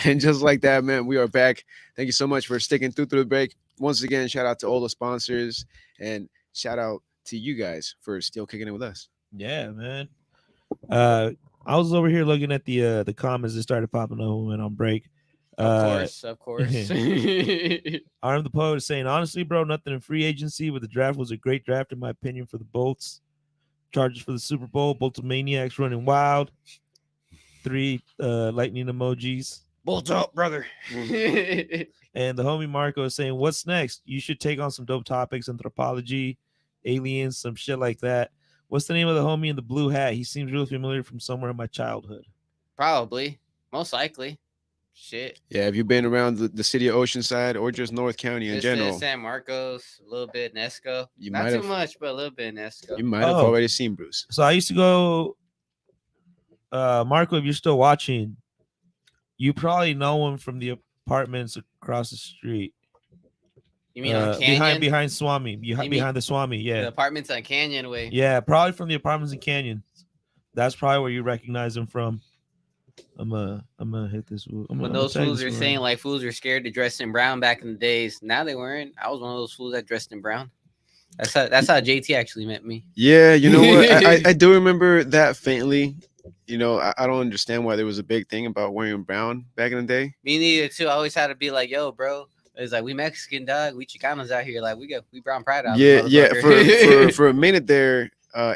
And just like that, man, we are back. Thank you so much for sticking through the break. Once again, shout out to all the sponsors and shout out to you guys for still kicking it with us. Yeah, man. I was over here looking at the comments that started popping up when we went on break. Of course. Arm the Poet is saying, honestly, bro, nothing in free agency, but the draft was a great draft, in my opinion, for the Bolts. Chargers for the Super Bowl. Bolts Maniacs running wild. 3 lightning emojis. Bolts up, brother. And the homie Marco is saying, what's next? You should take on some dope topics, anthropology, aliens, some shit like that. What's the name of the homie in the blue hat? He seems really familiar from somewhere in my childhood. Probably. Most likely. Shit. Yeah, have you been around the city of Oceanside or just North County in Just general? San Marcos, a little bit Nesco. You Not might too have- much, but a little bit Nesco. You might have Oh. already seen Bruce. So I used to go, Marco, if you're still watching, you probably know him from the apartments across the street. You mean on Canyon? Behind Swami, behind mean- the Swami, yeah. The apartments on Canyon Way. Yeah, probably from the apartments in Canyon. That's probably where you recognize him from. I'm gonna hit this. When those fools are saying like fools are scared to dress in brown back in the days, now they weren't. I was one of those fools that dressed in brown. That's how JT actually met me. Yeah, you know what? I do remember that faintly. You know, I don't understand why there was a big thing about wearing brown back in the day. Me neither too. I always had to be like, yo, bro. It's like we Mexican dog, we Chicanos out here. Like we brown pride out. Yeah, this yeah. motherfucker. For a minute there,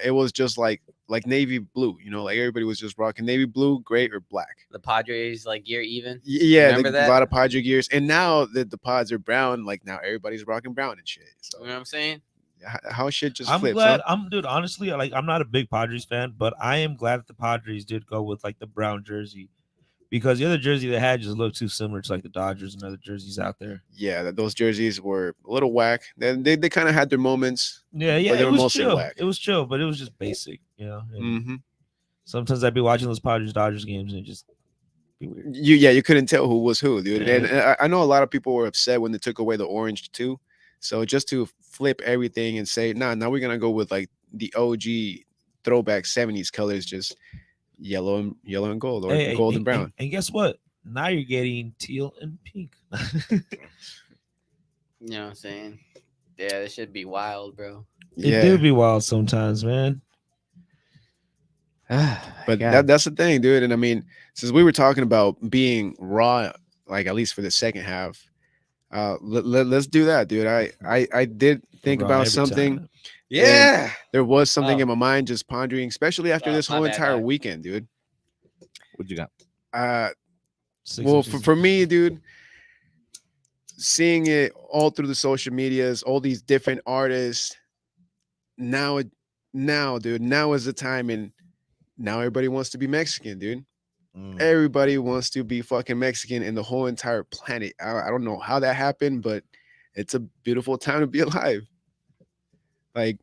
it was just like navy blue. You know, like everybody was just rocking navy blue, gray, or black. The Padres like gear even. Yeah, Remember that? a lot of Padre gears. And now that the pods are brown, like now everybody's rocking brown and shit. So You know what I'm saying? how shit just I'm flips. glad. Huh? Dude. Honestly, like I'm not a big Padres fan, but I am glad that the Padres did go with like the brown jersey, because the other jersey they had just looked too similar to like the Dodgers and other jerseys out there. Yeah, those jerseys were a little whack. They kind of had their moments. Yeah, But they it were was mostly chill. whack. It was chill, but it was just basic, you know. And Hmm. sometimes I'd be watching those Padres Dodgers games and it just be weird. You couldn't tell who was who, dude. Yeah. And I know a lot of people were upset when they took away the orange too. So just to flip everything and say, nah, now we're gonna go with like the OG throwback 70s colors, just yellow and gold, or Hey, gold and brown. And guess what? Now you're getting teal and pink. You know what I'm saying? Yeah, this should be wild, bro. It do be wild sometimes, man. But that's the thing, dude. And I mean, since we were talking about being raw, like at least for the second half, let's do that, dude. I did think Raw about every something. time. Yeah, there was something Oh. in my mind just pondering, especially after this my whole bad, entire dog. weekend, dude. What you got? Six Well, inches. for me, dude, seeing it all through the social medias, all these different artists. Now, dude, now is the time, and now everybody wants to be Mexican, dude. Mm. Everybody wants to be fucking Mexican in the whole entire planet. I don't know how that happened, but it's a beautiful time to be alive. Like,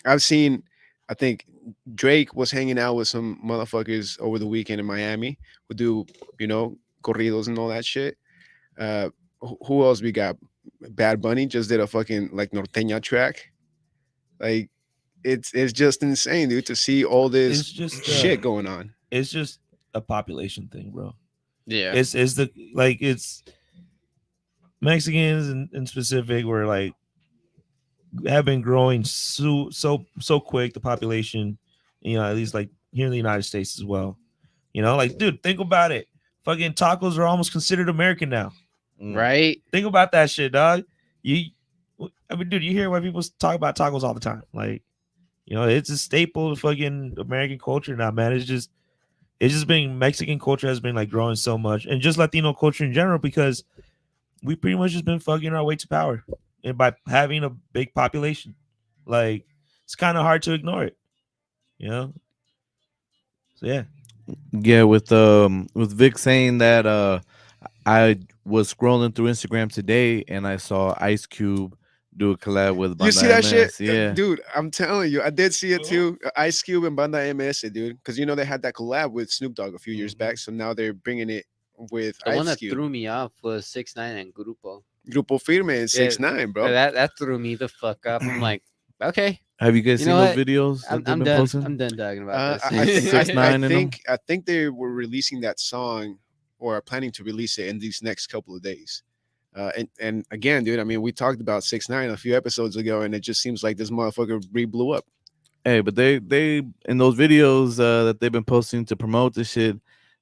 I've seen, I think Drake was hanging out with some motherfuckers over the weekend in Miami. Would do, corridos and all that shit. Who else we got? Bad Bunny just did a fucking like norteña track. Like, it's just insane, dude, to see all this It's just shit going on. it's just a population thing, bro. Yeah. It's the like it's Mexicans in specific were like have been growing so quick. The population, at least like here in the United States as well. Like dude, think about it. Fucking tacos are almost considered American now. Right. Think about that shit, dog. I mean, dude, you hear why people talk about tacos all the time. Like, it's a staple of fucking American culture now, man. It's just been Mexican culture has been like growing so much, and just Latino culture in general because we pretty much just been fucking our way to power, and by having a big population, like it's kind of hard to ignore it, So yeah, Yeah, with Vic saying that I was scrolling through Instagram today and I saw Ice Cube do a collab with You see Banda that shit, MS. Yeah. dude? I'm telling you, I did see it too. Ice Cube and Banda MS, dude, because they had that collab with Snoop Dogg a few years back. So now they're bringing it with The one Ice that Cube, threw me off was 6ix9ine and Grupo. Grupo Firme, and 6ix9ine, bro. That threw me the fuck up. I'm like, okay, Have you guys You seen know those what? videos that I'm they've been done. posting? I'm done talking about I, this. I, 6ix9ine I and them? think they were releasing that song or are planning to release it in these next couple of days. And again, dude, I mean, we talked about 6ix9ine a few episodes ago, and it just seems like this motherfucker blew up. Hey, but they in those videos that they've been posting to promote this shit,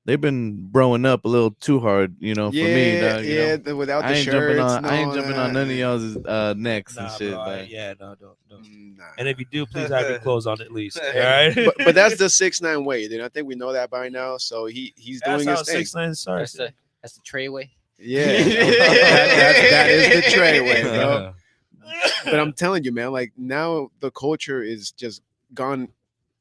they've been growing up a little too hard, for me, dog. Without I the ain't jumping shirts, on I ain't jumping on none of y'all's necks and nah, shit. bro, Like, no, don't. Nah. And if you do, please have your clothes on at least. All Hey, right, but that's the 6ix9ine way, dude. I think we know that by now. So he's that's doing how his thing. 6ix9ine starts. That's the tray way. Yeah, that is the tray way, bro. But I'm telling you, man, like now the culture is just gone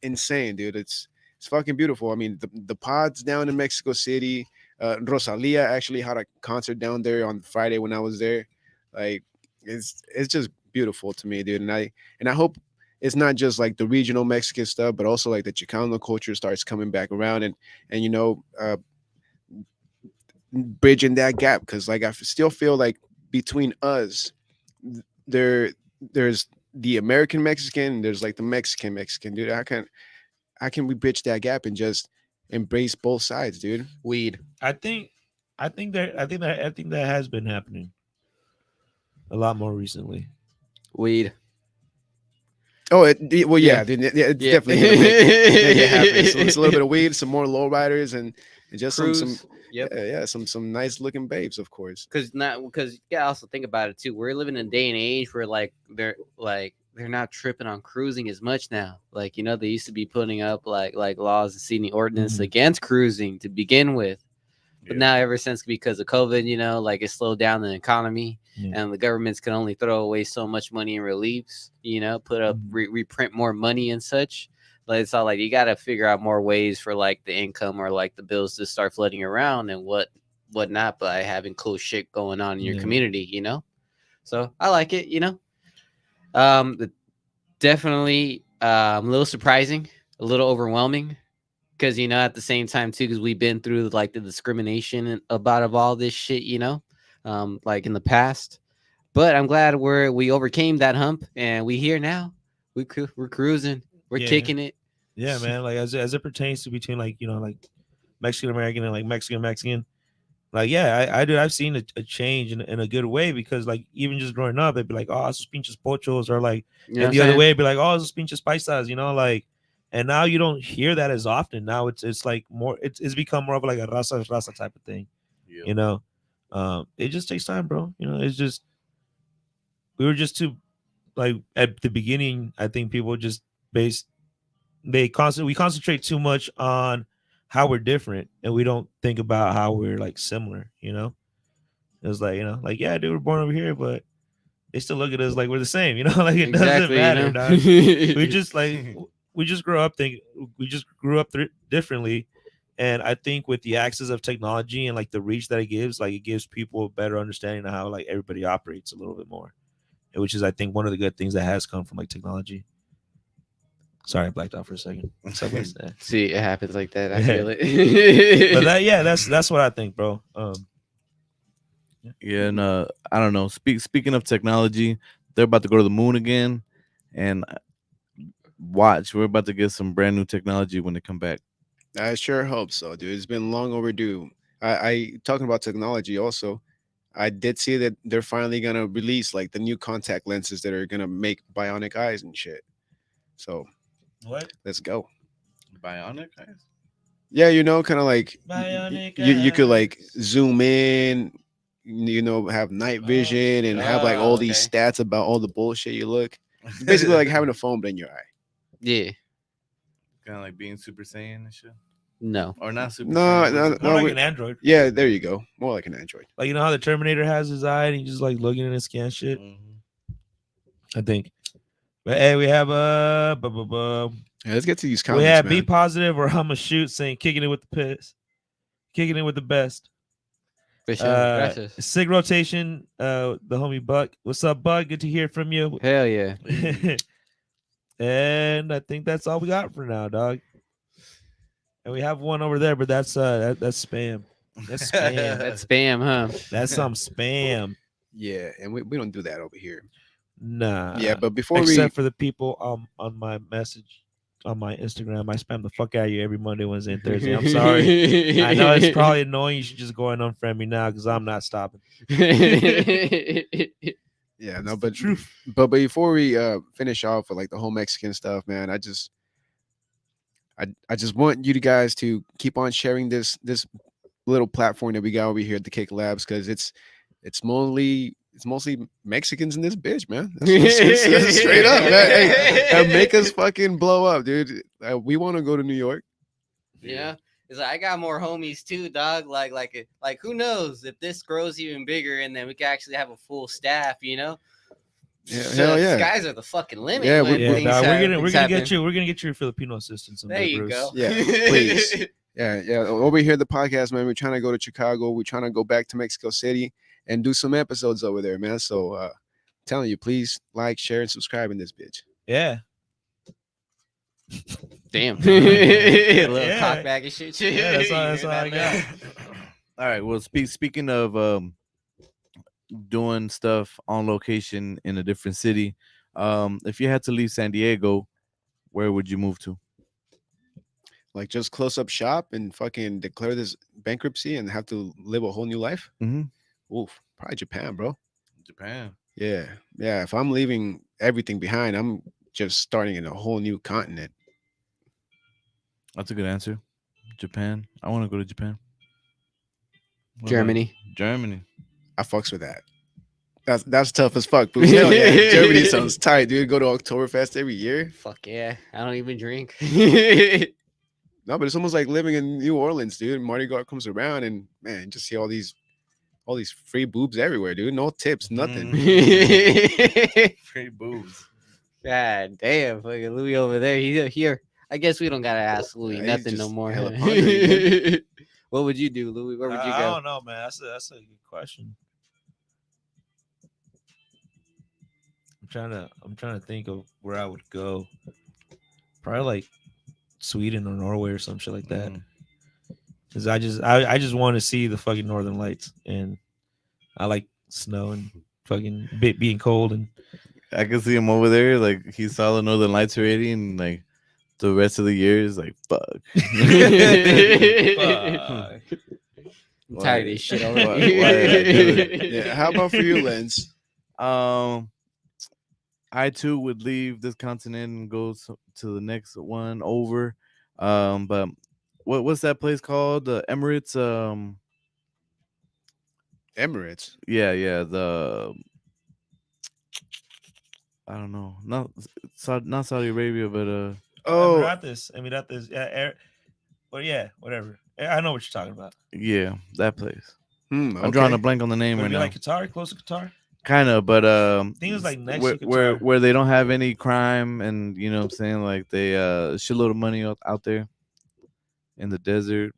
insane, dude. It's fucking beautiful. I mean, the pods down in Mexico City, Rosalia actually had a concert down there on Friday when I was there. Like, it's just beautiful to me, dude. And I hope it's not just like the regional Mexican stuff, but also like the Chicano culture starts coming back around and bridging that gap because like still feel like between us there's the American Mexican and there's like the Mexican dude. How can we bridge that gap and just embrace both sides, dude? Weed. I think that has been happening a lot more recently. Weed. Well, yeah, Yeah. dude, yeah, it's Yeah. definitely gonna make it happen. So it's a little bit of weed, some more lowriders, and just some Cruise. Yep. some nice looking babes, of course. Because you gotta also think about it too. We're living in a day and age where they're not tripping on cruising as much now. Like they used to be putting up like laws and city ordinance Mhm. against cruising to begin with. But now ever since because of COVID, like it slowed down the economy and the governments can only throw away so much money in reliefs, put up reprint more money and such. Like it's all like you gotta figure out more ways for like the income or like the bills to start flooding around and whatnot by having cool shit going on in your community, So I like it, definitely a little surprising, a little overwhelming. Because at the same time too, because we've been through like the discrimination of all this shit, like in the past. But I'm glad we overcame that hump and we here now. We're cruising, we're kicking it. Yeah, man. Like as it pertains to between like like Mexican American and like Mexican, like I've seen a change in a good way because like even just growing up, it'd be like, oh, esos pinches pochos, or like, and the other way, it'd be like, oh, esos pinches paisas, like. And now you don't hear that as often. Now it's like more. It's become more of like a raza type of thing. It just takes time, bro. It's just we were just too like at the beginning. I think people just we concentrate too much on how we're different, and we don't think about how we're like similar. It's like like yeah, dude, we're born over here, but they still look at us like we're the same. Like it doesn't matter. Dog. We just like. We just grew up differently, and I think with the access of technology and like the reach that it gives people a better understanding of how like everybody operates a little bit more, which is I think one of the good things that has come from like technology. Sorry, I blacked out for a second. See, it happens like that. I feel it. But that's what I think, bro. Yeah, and I don't know. Speaking of technology, they're about to go to the moon again, and watch, we're about to get some brand new technology when they come back. I sure hope so, dude. It's been long overdue. I talking about technology also. I did see that they're finally gonna release like the new contact lenses that are gonna make bionic eyes and shit. So What? let's go. Bionic eyes. Yeah, kind of like Bionic you could like eyes. zoom in, have night Oh, vision and shit. have like all Oh, these okay. stats about all the bullshit you look. It's basically like having a phone but in your eye. Yeah. Kind of like being Super Saiyan and shit, No. or not Super No, Saiyan. What's no, it More no. called? like an android. Yeah, there you go. More like an android. Like, you know how the Terminator has his eye and he just like looking at his scan shit? Mhm. I think. But hey, we have Yeah, let's get to these we comments, have Be man. Positive or I'm a Shoot saying kicking it with the piss. Kicking it with the best. For sure. Gracias. Sig Rotation, the homie Buck. What's up, Buck? Good to hear from you. Hell yeah. And I think that's all we got for now, dog. And we have one over there, but that's that's spam. That's spam. That's spam, huh? That's some spam. Yeah, and we don't do that over here. Nah. Yeah, but before Except for the people on my message on my Instagram, I spam the fuck out of you every Monday, Wednesday, and Thursday. I'm sorry. I know it's probably annoying. You should just go and unfriend me now because I'm not stopping. yeah, no, It's the but truth. but before we finish off with like the whole Mexican stuff, man, I just want you to guys to keep on sharing this little platform that we got over here at the Cake Labs because it's mostly Mexicans in this bitch, man. That's straight up, man. Hey, make us fucking blow up, dude. We want to go to New York. Yeah. It's like I got more homies too, dog. Like who knows if this grows even bigger and then we can actually have a full staff, you know? Yeah, Shit, hell yeah. Skies are the fucking limit. Yeah, when we- Yeah, things dog, happen- we're things gonna get happen. you. We're gonna get you a Filipino assistant someday, There you Bruce. go. Yeah, please. Yeah. Over here, at the podcast, man. We're trying to go to Chicago. We're trying to go back to Mexico City and do some episodes over there, man. So, telling you, please like, share, and subscribe in this bitch. Yeah. Damn. A little Yeah. cock bag and shit. Yeah, that's all- that's You all heard I that, got. man? All right. Well, speaking of doing stuff on location in a different city, if you had to leave San Diego, where would you move to? Like, just close up shop and fucking declare this bankruptcy and have to live a whole new life. Mm-hmm. Oof, probably Japan, bro. Japan. Yeah. If I'm leaving everything behind, I'm just starting in a whole new continent. That's a good answer. Japan. I want to go to Japan. What about Germany. you? Germany. I fucks with that. That's tough as fuck. But hell yeah, Germany sounds tight, dude. Go to Oktoberfest every year. Fuck yeah. I don't even drink. No, but it's almost like living in New Orleans, dude. Mardi Gras comes around and man, just see all these free boobs everywhere, dude. No tips, nothing. Free boobs. God damn, fucking Louis over there. He's here. I guess we don't gotta ask Louis Yeah, he's nothing no just more. hella pondering, What would you do, Louis? Where would you I go? don't know, man. That's a good question. I'm trying to think of where I would go. Probably like Sweden or Norway or some shit like that. Mm. Cause I just want to see the fucking northern lights, and I like snow and fucking being cold and I can see him over there. Like he saw the Northern Lights already, and like the rest of the year is like fuck. Fuck. I'm tired of this shit already. why did I do it? Yeah. How about for you, Lens? I too would leave this continent and go to the next one over. But what's that place called? The Emirates. Emirates. Yeah. The I don't know. Not Saudi Arabia, but Oh, Emirates. Yeah, yeah, whatever. I know what you're talking about. yeah, that place. okay. I'm drawing a blank on the name Would right it be now. like Qatar, close to Qatar? Kind of, but think it was like next where, to where Qatar. where they don't have any crime, and you know what I'm saying, like they shitload of money out there in the desert.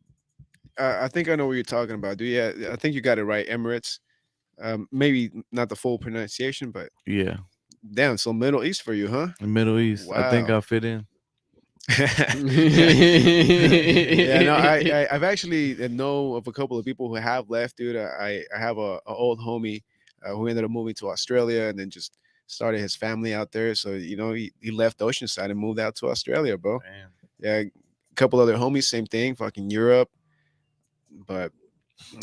I think I know what you're talking about, dude. Yeah, I think you got it right. Emirates. Maybe not the full pronunciation, but Yeah, damn, so Middle East for you, huh? the Middle East. I think Wow. I'll fit in. Yeah, no, I've actually know of a couple of people who have left, dude. I have a old homie who ended up moving to Australia and then just started his family out there. So he left Oceanside and moved out to Australia, bro. Man. Yeah, couple other homies, same thing, fucking Europe. But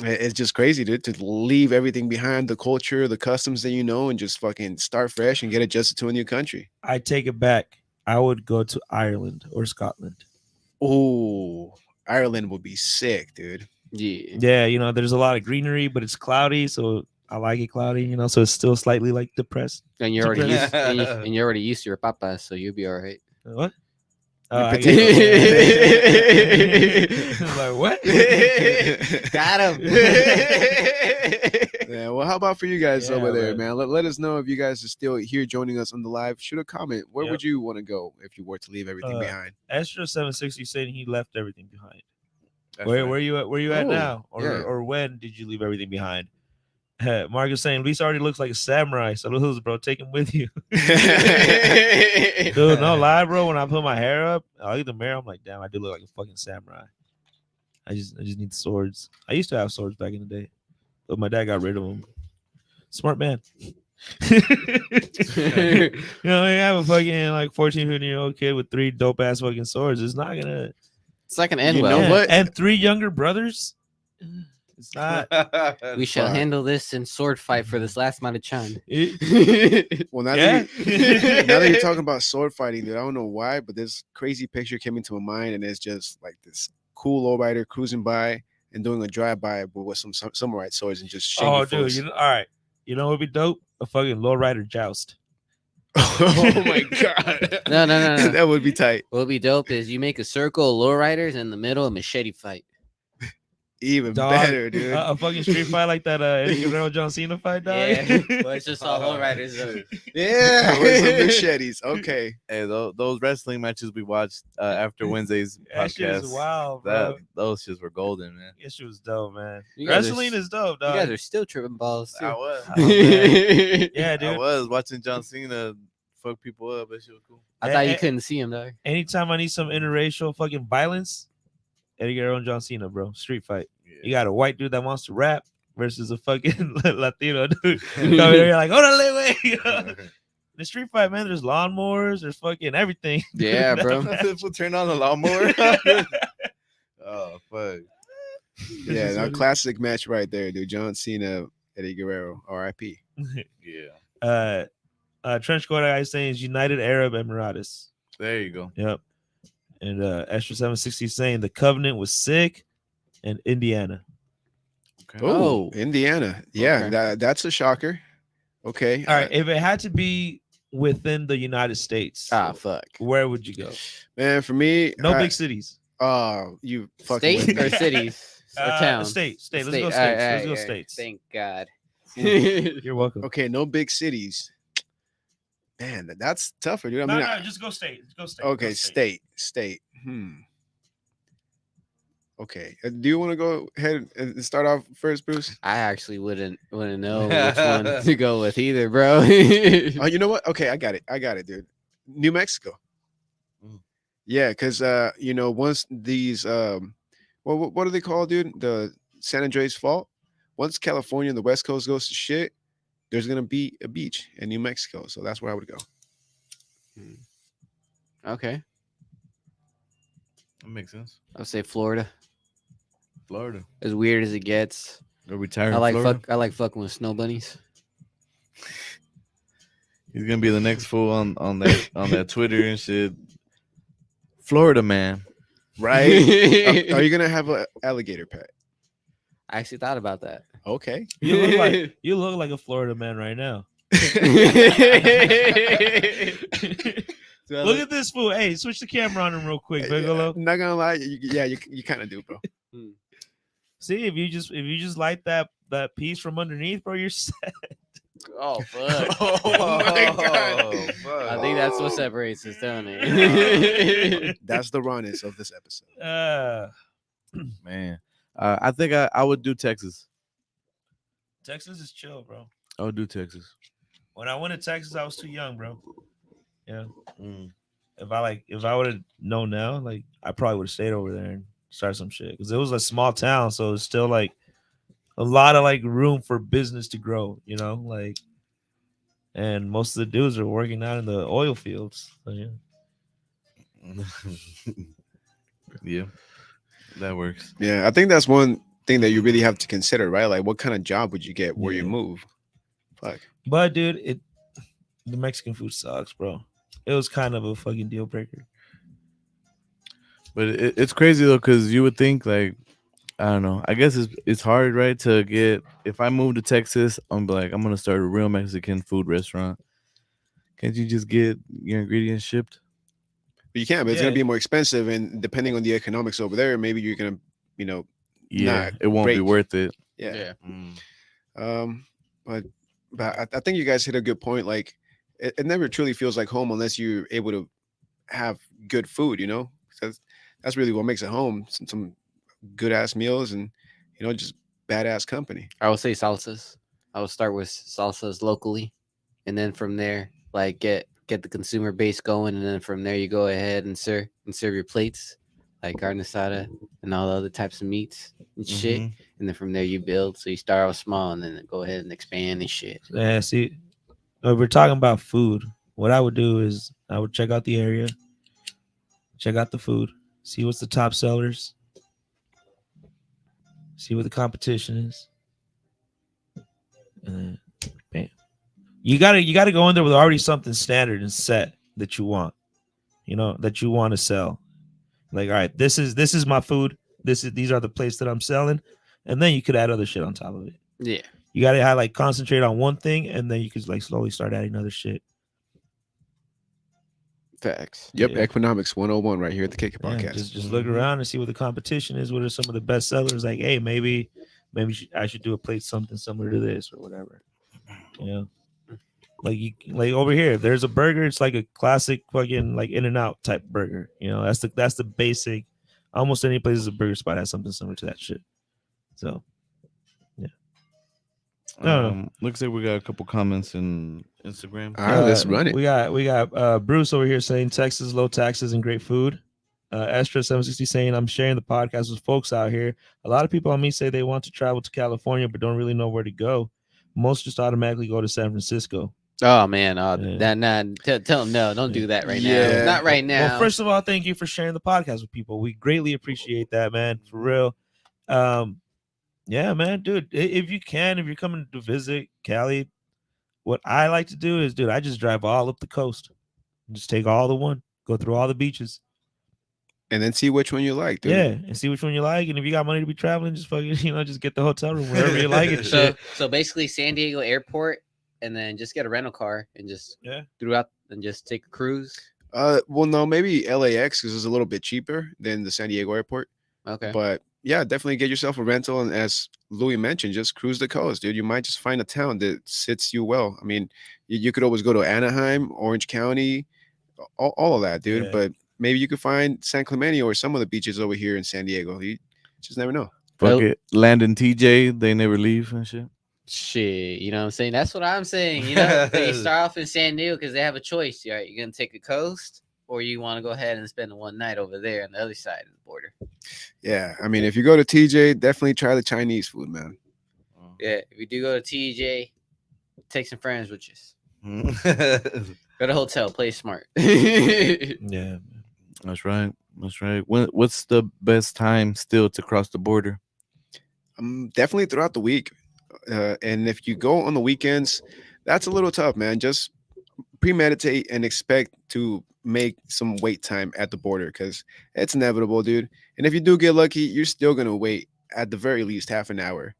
it's just crazy, dude, to leave everything behind, the culture, the customs that you know, and just fucking start fresh and get adjusted to a new country. I take it back. I would go to Ireland or Scotland. Oh, Ireland would be sick, dude. Yeah. Yeah, you know, there's a lot of greenery, but it's cloudy, so I like it cloudy. You know, so it's still slightly like depressed. And you're already Depressed. used, and you're already used to your papas, so you'll be all right. What? Oh, Your I potato- guess. Like what? Got him. Yeah, well, how about for you guys Yeah, over there, man. man? Let us know if you guys are still here joining us on the live. Shoot a comment. Where Yep. would you want to go if you were to leave everything behind? s6e26 saying he left everything behind. That's Where right. you at? Where you at Oh, now? Or yeah. or when did you leave everything behind? Marcus saying Lisa already looks like a samurai. So Luz, bro, take him with you. Dude, no lie, bro. When I put my hair up, I look at the mirror. I'm like, damn, I do look like a fucking samurai. I just need swords. I used to have swords back in the day, but my dad got rid of them. Smart man. You know, you have a fucking like 14, 15-year-old kid with 3 dope ass fucking swords. It's not gonna. It's not gonna end You well. know what? And 3 younger brothers. It's not. We shall Fuck. handle this in sword fight for this last Mata-chan. Well, now, Yeah. now that you're talking about sword fighting, dude, I don't know why, but this crazy picture came into my mind, and it's just like this cool lowrider cruising by and doing a drive-by with some samurai swords and just shaking. Oh, dude. You know, all right. You know what would be dope? A fucking lowrider joust. Oh my god. No. That would be tight. What would be dope is you make a circle of lowriders in the middle, a machete fight. Even Dog, better, dude. A fucking street fight like that Eddie Guerrero John Cena fight, dog. Yeah, well, it's just all lowriders. Yeah, with some machetes. Okay. Hey, those wrestling matches we watched after Wednesday's That shit is podcast, wild, bro. those shits were golden, man. That shit was dope, man. You guys are Wrestling s- is dope, You dog. guys are still tripping balls too. I was, Oh, man. Yeah, I dude. was watching John Cena fuck people up. That shit was cool. I thought you Eh, eh. couldn't see him, dog. Anytime I need some interracial fucking violence, Eddie Guerrero and John Cena, bro. Street fight. You got a white dude that wants to rap versus a fucking Latino dude. Coming there, you're like, hold on, wait. The street fight, man. There's lawnmowers. There's fucking everything. Yeah, bro. We'll turn on the lawnmower. Oh fuck. Yeah, that classic match right there, dude. John Cena, Eddie Guerrero, R.I.P. Yeah. Trench coat guy saying is United Arab Emirates. There you go. Yep. And Extra 760 saying the Covenant was sick and Indiana. Okay. Oh, Oh. Indiana. Yeah, Okay. that's a shocker. Okay. All right. If it had to be within the United States, Ah, fuck. where would you go? Man, for me, No big cities. you fucking State with or me. cities or towns? State. Let's go All states. right, Let's all go right. states. Thank God. You're welcome. Okay, no big cities. Man, that's tougher, dude. I mean, just go state. Go state. okay, state. Okay, do you want to go ahead and start off first, Bruce? I actually wouldn't know which one to go with either, bro. Oh, you know what? Okay, I got it, dude. New Mexico. Mm. Yeah, because once these what are they called, dude? The San Andreas Fault. Once California and the West Coast goes to shit, there's gonna be a beach in New Mexico, so that's where I would go. Okay, That makes sense. I'll say Florida. Florida. As weird as it gets, Go retire. I like Florida. I like fucking with snow bunnies. He's gonna be the next fool on that Twitter and shit. Florida man. Right? Are you gonna have an alligator pet? I actually thought about that. Okay. You look like a Florida man right now. Look at this fool. Hey, switch the camera on him real quick, Bigelow. Not gonna lie, you kind of do, bro. See, if you just light that piece from underneath, bro, you're set. Oh fuck! Oh my God. I think that's what separates us, don't it? That's the rawness of this episode. Man. I think I would do Texas. Texas is chill, bro. I would do Texas. When I went to Texas, I was too young, bro. Yeah. Mm. If I would have known now, like I probably would have stayed over there and started some shit because it was a small town, so it's still like a lot of like room for business to grow, like. And most of the dudes are working out in the oil fields. So, yeah. Yeah, that works. Yeah, I think that's one thing that you really have to consider, right? Like, what kind of job would you get where you Yeah. move? Fuck. But dude, the Mexican food sucks, bro. It was kind of a fucking deal breaker. But it's crazy though, because you would think like I don't know. I guess it's hard, right? To get if I move to Texas, I'm like I'm gonna start a real Mexican food restaurant. Can't you just get your ingredients shipped? But you can't. But it's Yeah. gonna be more expensive, and depending on the economics over there, maybe you're gonna, you know, Yeah, not it won't be break. worth it. Yeah. Mm. Um, but I think you guys hit a good point. Like, it never truly feels like home unless you're able to have good food. You know, that's really what makes it home. Some good ass meals and just badass company. I would say salsas. I would start with salsas locally, and then from there, like get the consumer base going, and then from there you go ahead and serve your plates, like carne asada and all the other types of meats and shit. Mhm. And then from there you build. So you start off small, and then go ahead and expand and shit. Yeah, see, we're talking about food. What I would do is I would check out the area, check out the food, see what's the top sellers, see what the competition is, and then bam. You gotta go in there with already something standard and set that you want, that you want to sell. Like, all right, this is my food. These are the plates that I'm selling, and then you could add other shit on top of it. Yeah, You gotta like concentrate on one thing, and then you could like slowly start adding other shit. facts. Yep, Yeah. Economics 101 right here at the Kick It Yeah, Podcast. just look around and see what the competition is. What are some of the best sellers? Like, hey, maybe I should do a plate something similar to this or whatever. Yeah, like over here, if there's a burger, it's like a classic fucking like In-N-Out type burger. That's the basic. Almost any place is a burger spot has something similar to that shit. So no. Looks like we got a couple comments in Instagram. All right, let's run it. We got Bruce over here saying Texas low taxes and great food. Estra 760 saying I'm sharing the podcast with folks out here. A lot of people on me say they want to travel to California but don't really know where to go. Most just automatically go to San Francisco. Oh man, Yeah. tell them no, don't do that right now. Yeah. Not right now. Well, first of all, thank you for sharing the podcast with people. We greatly appreciate that, man. For real. Yeah, man, dude. If you're coming to visit Cali, what I like to do is, dude, I just drive all up the coast. Just take all the one, go through all the beaches. And then see which one you like, dude. Yeah, and see which one you like. And if you got money to be traveling, just fucking, just get the hotel room wherever you like it. And so shit. so basically San Diego Airport, and then just get a rental car and just throughout and just take a cruise. Well, no, maybe LAX because it's a little bit cheaper than the San Diego airport. Okay. But yeah, definitely get yourself a rental. And as Louis mentioned, just cruise the coast, dude. You might just find a town that sits you well. I mean, you could always go to Anaheim, Orange County, all of that, dude. Yeah. But maybe you could find San Clemente or some of the beaches over here in San Diego. You just never know. Fuck it. Landon TJ, they never leave and shit. Shit, you know what I'm saying? That's what I'm saying. You know, they start off in San Diego because they have a choice. Right? You're gonna take the coast, or you want to go ahead and spend one night over there on the other side of the border. Yeah, I mean, if you go to TJ, definitely try the Chinese food, man. Yeah, if you do go to TJ, take some friends with you. Mm. Go to a hotel, play smart. Yeah. That's right. That's right. What's the best time still to cross the border? Definitely throughout the week. And if you go on the weekends, that's a little tough, man. Just premeditate and expect to make some wait time at the border because it's inevitable, dude. And if you do get lucky, you're still gonna wait at the very least half an hour.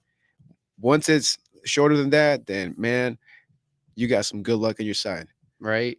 Once it's shorter than that, then man, you got some good luck on your side. Right?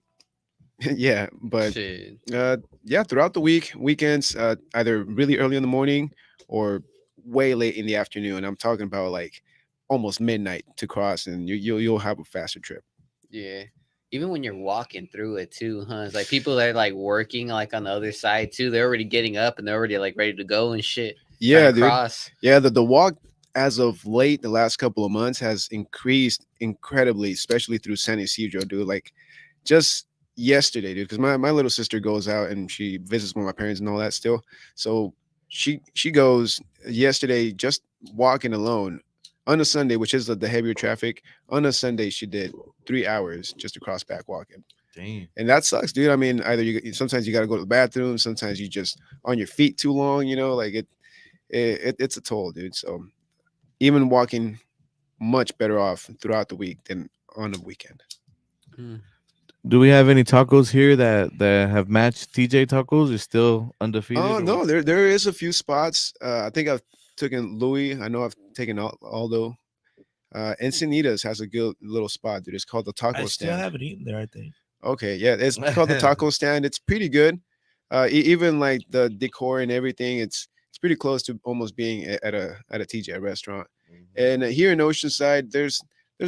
Yeah, but Shit. yeah, throughout the weekends, either really early in the morning or way late in the afternoon. I'm talking about like almost midnight to cross, and you'll have a faster trip. Yeah. Even when you're walking through it too, huh? It's like people that are like working like on the other side too. They're already getting up and they're already like ready to go and shit. Yeah, Trying to dude. cross. Yeah, the walk as of late, the last couple of months has increased incredibly, especially through San Isidro, dude. Like just yesterday, dude, because my little sister goes out and she visits with my parents and all that still. So she goes yesterday just walking alone on a Sunday, which is the heavier traffic. On a Sunday, she did 3 hours just to cross back walking. Dang. and that sucks, dude. I mean, either sometimes you got to go to the bathroom, sometimes you just on your feet too long. Like it's a toll, dude. So even walking, much better off throughout the week than on the weekend. Hmm. Do we have any tacos here that have matched TJ tacos? Or still undefeated? Oh no, there is a few spots. I think I've taken Louis. I know I've taken Aldo. Encinitas has a good little spot, dude. It's called the I Taco still Stand. haven't eaten there. I think. Okay, yeah, it's called the Taco Stand. It's pretty good. Even like the decor and everything, it's pretty close to almost being at a TJ restaurant. And here in Oceanside, there's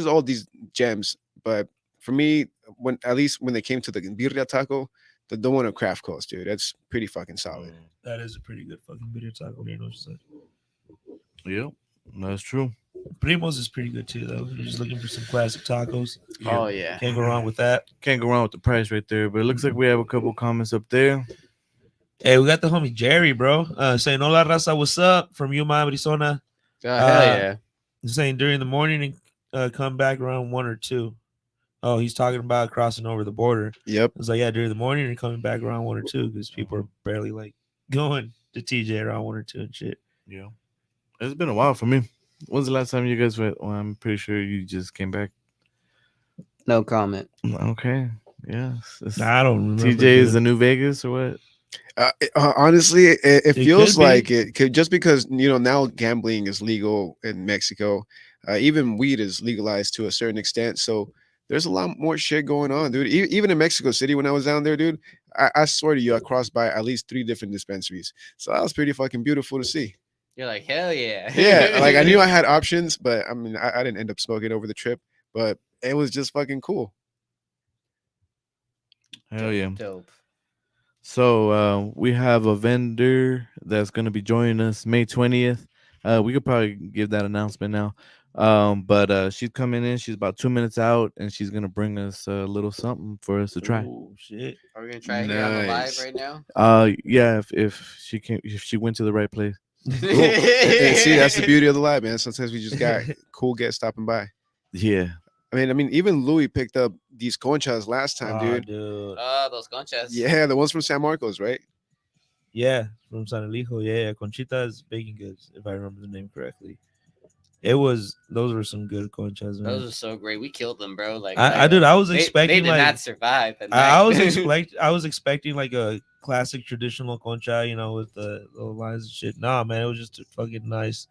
all these gems, but for me, when at least when they came to the birria taco, the one at Craft Coast, dude, that's pretty fucking solid. That is a pretty good fucking birria taco. You know what I'm saying? Yep, that's true. Primo's is pretty good too, though. You're just looking for some classic tacos. Oh yeah. Can't go wrong with that. Can't go wrong with the price right there. But it looks like we have a couple comments up there. Hey, we got the homie Jerry, bro. Saying hola raza, what's up from Yuma, Arizona. Oh, hell yeah. He's saying during the morning and come back around 1 or 2. Oh, he's talking about crossing over the border. Yep. I was like, yeah, during the morning and coming back around 1 or 2 because people are barely like going to TJ around 1 or 2 and shit. Yeah, it's been a while for me. When's the last time you guys went? Well, I'm pretty sure you just came back. No comment. Okay. Yes. Nah, I don't remember. TJ is the new Vegas or what? Honestly, it feels could be. like it could, just because now gambling is legal in Mexico. Even weed is legalized to a certain extent. So there's a lot more shit going on, dude. Even in Mexico City, when I was down there, dude, I swear to you, I crossed by at least 3 different dispensaries. So that was pretty fucking beautiful to see. You're like, hell yeah. Yeah, like I knew I had options, but I mean, I didn't end up smoking over the trip, but it was just fucking cool. Hell yeah. Dope. So we have a vendor that's going to be joining us May 20th. We could probably give that announcement now. But she's coming in. She's about 2 minutes out, and she's going to bring us a little something for us to try. Oh shit! Are we gonna try it here on the live Nice. right now? Yeah, if she went to the right place. Cool. And see, that's the beauty of the live, man. Sometimes we just got cool guests stopping by. Yeah. I mean, even Louis picked up these conchas last time, Oh, dude. dude. Oh, those conchas. Yeah, the ones from San Marcos, right? Yeah, from San Elijo. Yeah, Conchita's Baking Goods, if I remember the name correctly. Those were some good conchas, man. Those are so great. We killed them, bro. Like I was they expecting did like not survive. At I night. I was expecting like a classic traditional concha, with the little lines and shit. Nah, man, it was just a fucking nice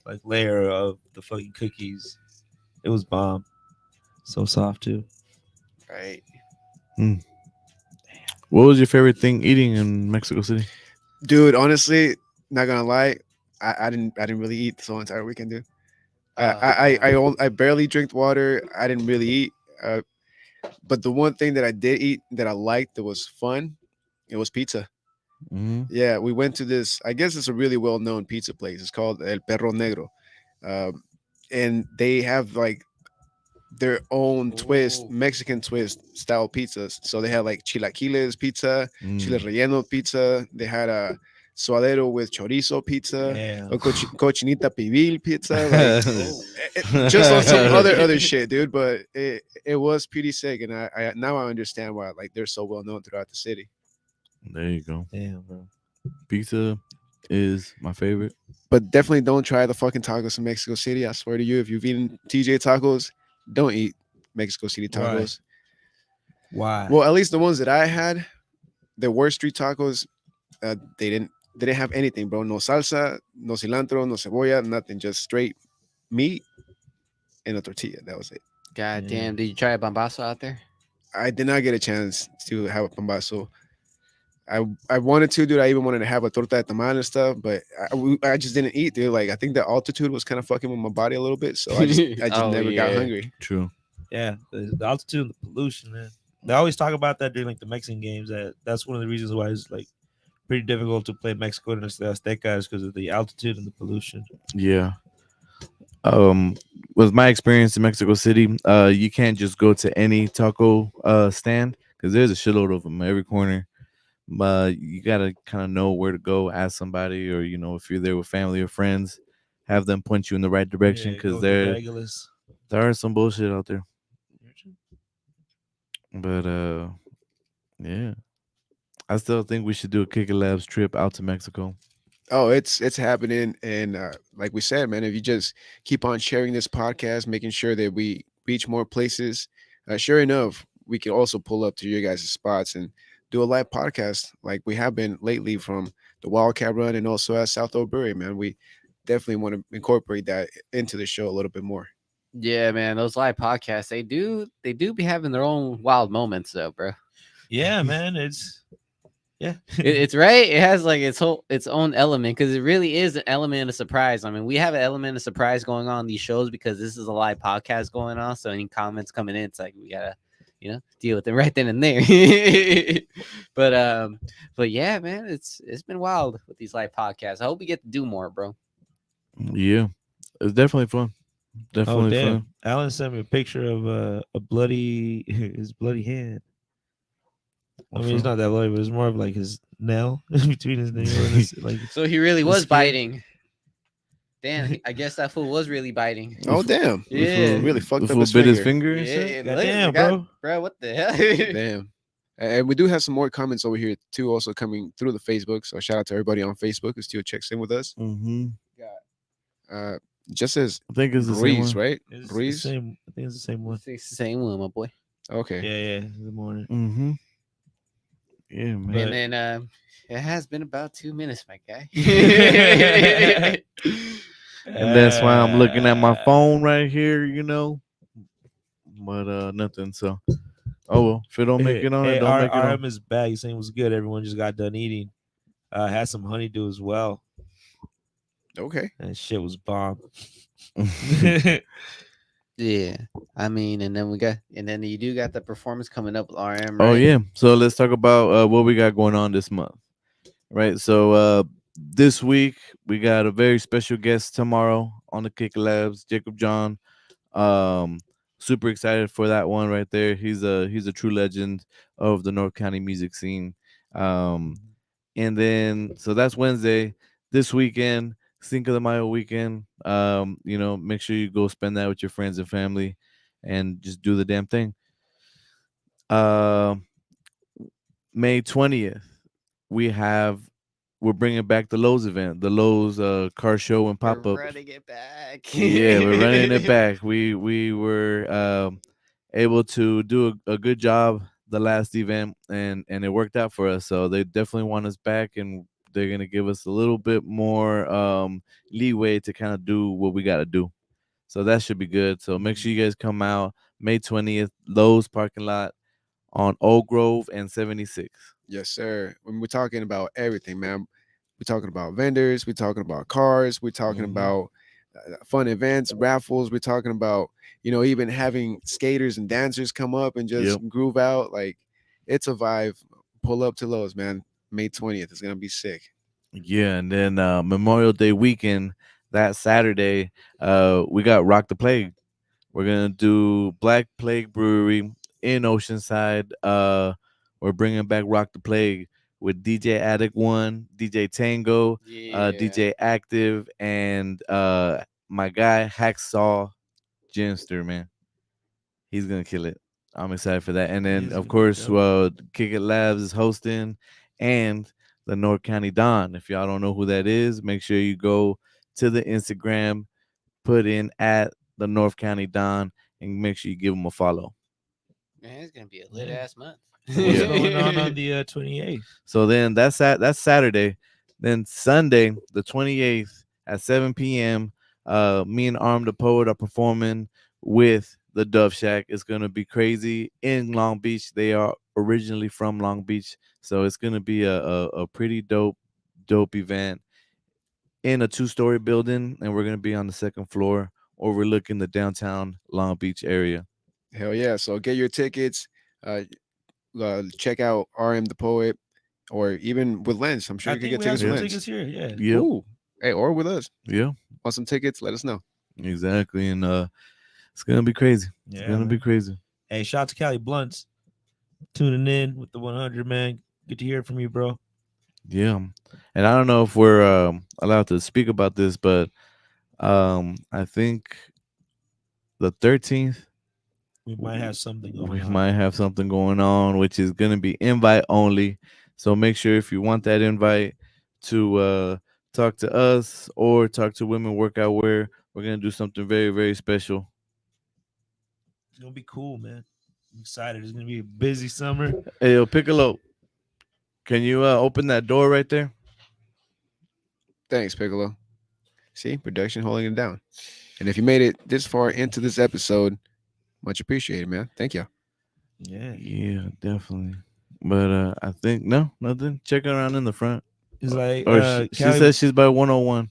like layer of the fucking cookies. It was bomb. So soft too. right. What was your favorite thing eating in Mexico City? Dude, honestly, not gonna lie, I didn't really eat this whole entire weekend, dude. I barely drank water. I didn't really eat. But the one thing that I did eat that I liked that was fun, it was pizza. Mm-hmm. Yeah, we went to this. I guess it's a really well known pizza place. It's called El Perro Negro, and they have like their own twist, Ooh. Mexican twist style pizzas. So they had like chilaquiles pizza, chile Mm. relleno pizza. They had a suadero with chorizo pizza, Yeah. a cochinita pibil pizza. Like Oh. just on some other shit, dude. But it was pretty sick, and I now I understand why like they're so well known throughout the city. There you go. Damn, bro. Pizza is my favorite. But definitely don't try the fucking tacos in Mexico City. I swear to you, if you've eaten TJ tacos, don't eat Mexico City Why? tacos. Why? Well, at least the ones that I had, the were street tacos. They didn't have anything, bro. No salsa, no cilantro, no cebolla, nothing. Just straight meat and a tortilla. That was it. God Yeah. damn. Did you try a bambazo out there? I did not get a chance to have a pambazo. I wanted to, dude. I even wanted to have a torta de tamal and stuff, but I just didn't eat, dude. Like I think the altitude was kind of fucking with my body a little bit, so I just Oh, never got yeah. hungry. True. Yeah, the altitude and the pollution, man. They always talk about that during like the Mexican games. That's one of the reasons why it's like pretty difficult to play Mexico and the Azteca is because of the altitude and the pollution. Yeah. With my experience in Mexico City, you can't just go to any taco stand because there's a shitload of them every corner. But you gotta kind of know where to go, ask somebody, or if you're there with family or friends, have them point you in the right direction Yeah, because go to there Regulus. are some bullshit out there. But yeah, I still think we should do a Kick It Labs trip out to Mexico. Oh, it's happening, and like we said, man, if you just keep on sharing this podcast, making sure that we reach more places, sure enough, we can also pull up to your guys' spots and do a live podcast like we have been lately from the Wildcat Run and also at South Oak Brewery, man. We definitely want to incorporate that into the show a little bit more. Yeah, man, those live podcasts, they do be having their own wild moments though, bro. Yeah, man. Yeah. It's right. It has like its own element because it really is an element of surprise. I mean, we have an element of surprise going on in these shows because this is a live podcast going on. So any comments coming in, it's like we gotta, deal with it right then and there. but but yeah, man, it's been wild with these live podcasts. I hope we get to do more, bro. Yeah, it's definitely fun. Oh Definitely damn! fun. Alan sent me a picture of a bloody his bloody hand. I mean, it's not that bloody, but it's more of like his nail between his nail and his like. So he really The was skin. biting. Damn, I guess that fool was really biting. Oh, damn. Yeah. Really fucked The up fool his bit his finger. finger and shit. look, Goddamn, God, bro. What the hell? Damn. And we do have some more comments over here too, also coming through the Facebook. So shout out to everybody on Facebook who still checks in with us. Mm-hmm. Uh, just as I think it's the same Ruiz, one. right? It's the Ruiz. same. I think it's the same one. It's the same one, my boy. Okay. Yeah, in the morning. Mm-hmm. Yeah, man. But- And then it has been about 2 minutes, my guy. And that's why I'm looking at my Uh, phone right here, But nothing. So, oh well, if it don't make it on it, don't make it RM on. is back. He's saying it was good. Everyone just got done eating. Had some honeydew as well. Okay. And shit was bomb. Yeah, I mean, and then you do got the performance coming up with RM. Oh Right? yeah. So let's talk about what we got going on this month. Right. So this week we got a very special guest tomorrow on the Kick Labs, Jacob John. Um Super excited for that one right there. He's a true legend of the North County music scene. And then so that's Wednesday. This weekend, Cinco de Mayo weekend. Make sure you go spend that with your friends and family and just do the damn thing. Um May 20th, we're bringing back the Lowe's event, the Lowe's car show and pop We're up. running it back. Yeah, we're running it back. We were able to do a good job the last event, and it worked out for us. So they definitely want us back, and they're gonna give us a little bit more leeway to kind of do what we got to do. So that should be good. So make sure you guys come out May 20th, Lowe's parking lot on Old Grove and 76. Yes, sir. When we're talking about everything, man, we're talking about vendors, we're talking about cars, we're talking Mhm. about fun events, raffles. We're talking about, even having skaters and dancers come up and just Yep. groove out. Like, it's a vibe. Pull up to Lowe's, man. May 20th is gonna be sick. Yeah, and then Memorial Day weekend, that Saturday, we got Rock the Plague. We're gonna do Black Plague Brewery in Oceanside. We're bringing back Rock the Plague with DJ Addict One, DJ Tango, DJ Active, and my guy Hacksaw Ginster, man. He's gonna kill it. I'm excited for that. And He then is of gonna be course, dope. Kick It Labs is hosting, and the North County Don. If y'all don't know who that is, make sure you go to the Instagram, put in at the North County Don, and make sure you give them a follow. Man, it's gonna be a lit Yeah. ass month. So what's going on the 28th? So then that's Saturday. Then Sunday, the 28th at 7 p.m. Me and Arm the Poet are performing with the Dove Shack. It's gonna be crazy in Long Beach. They are originally from Long Beach, so it's gonna be a pretty dope event in a 2-story building, and we're gonna be on the second floor overlooking the downtown Long Beach area. Hell yeah. So get your tickets. Check out RM the Poet, or even with Lens. I'm sure I you can think get we have tickets some with Lens. tickets here. Yeah. Yep. Ooh. Hey, or with us. Yeah, Want some tickets? Let us know. exactly. And it's gonna be crazy. It's Yeah, gonna be man. crazy. Hey, shout out to Cali Blunts tuning in with the 100, man. Good to hear from you, bro. Yeah, and I don't know if we're allowed to speak about this, but I think the 13th We might have something going we on. might have something going on, which is gonna be invite only. So make sure if you want that invite to talk to us or talk to Women Workout Wear, we're gonna do something very, very special. It's gonna be cool, man. I'm excited. It's gonna be a busy summer. Hey, yo, Piccolo, can you open that door right there? Thanks, Piccolo. See, production holding it down. And if you made it this far into this episode, much appreciated, man. Thank you. Yeah. Yeah, definitely. But I think nothing. Check around in the front. It's like Or she Cali, says she's by 101.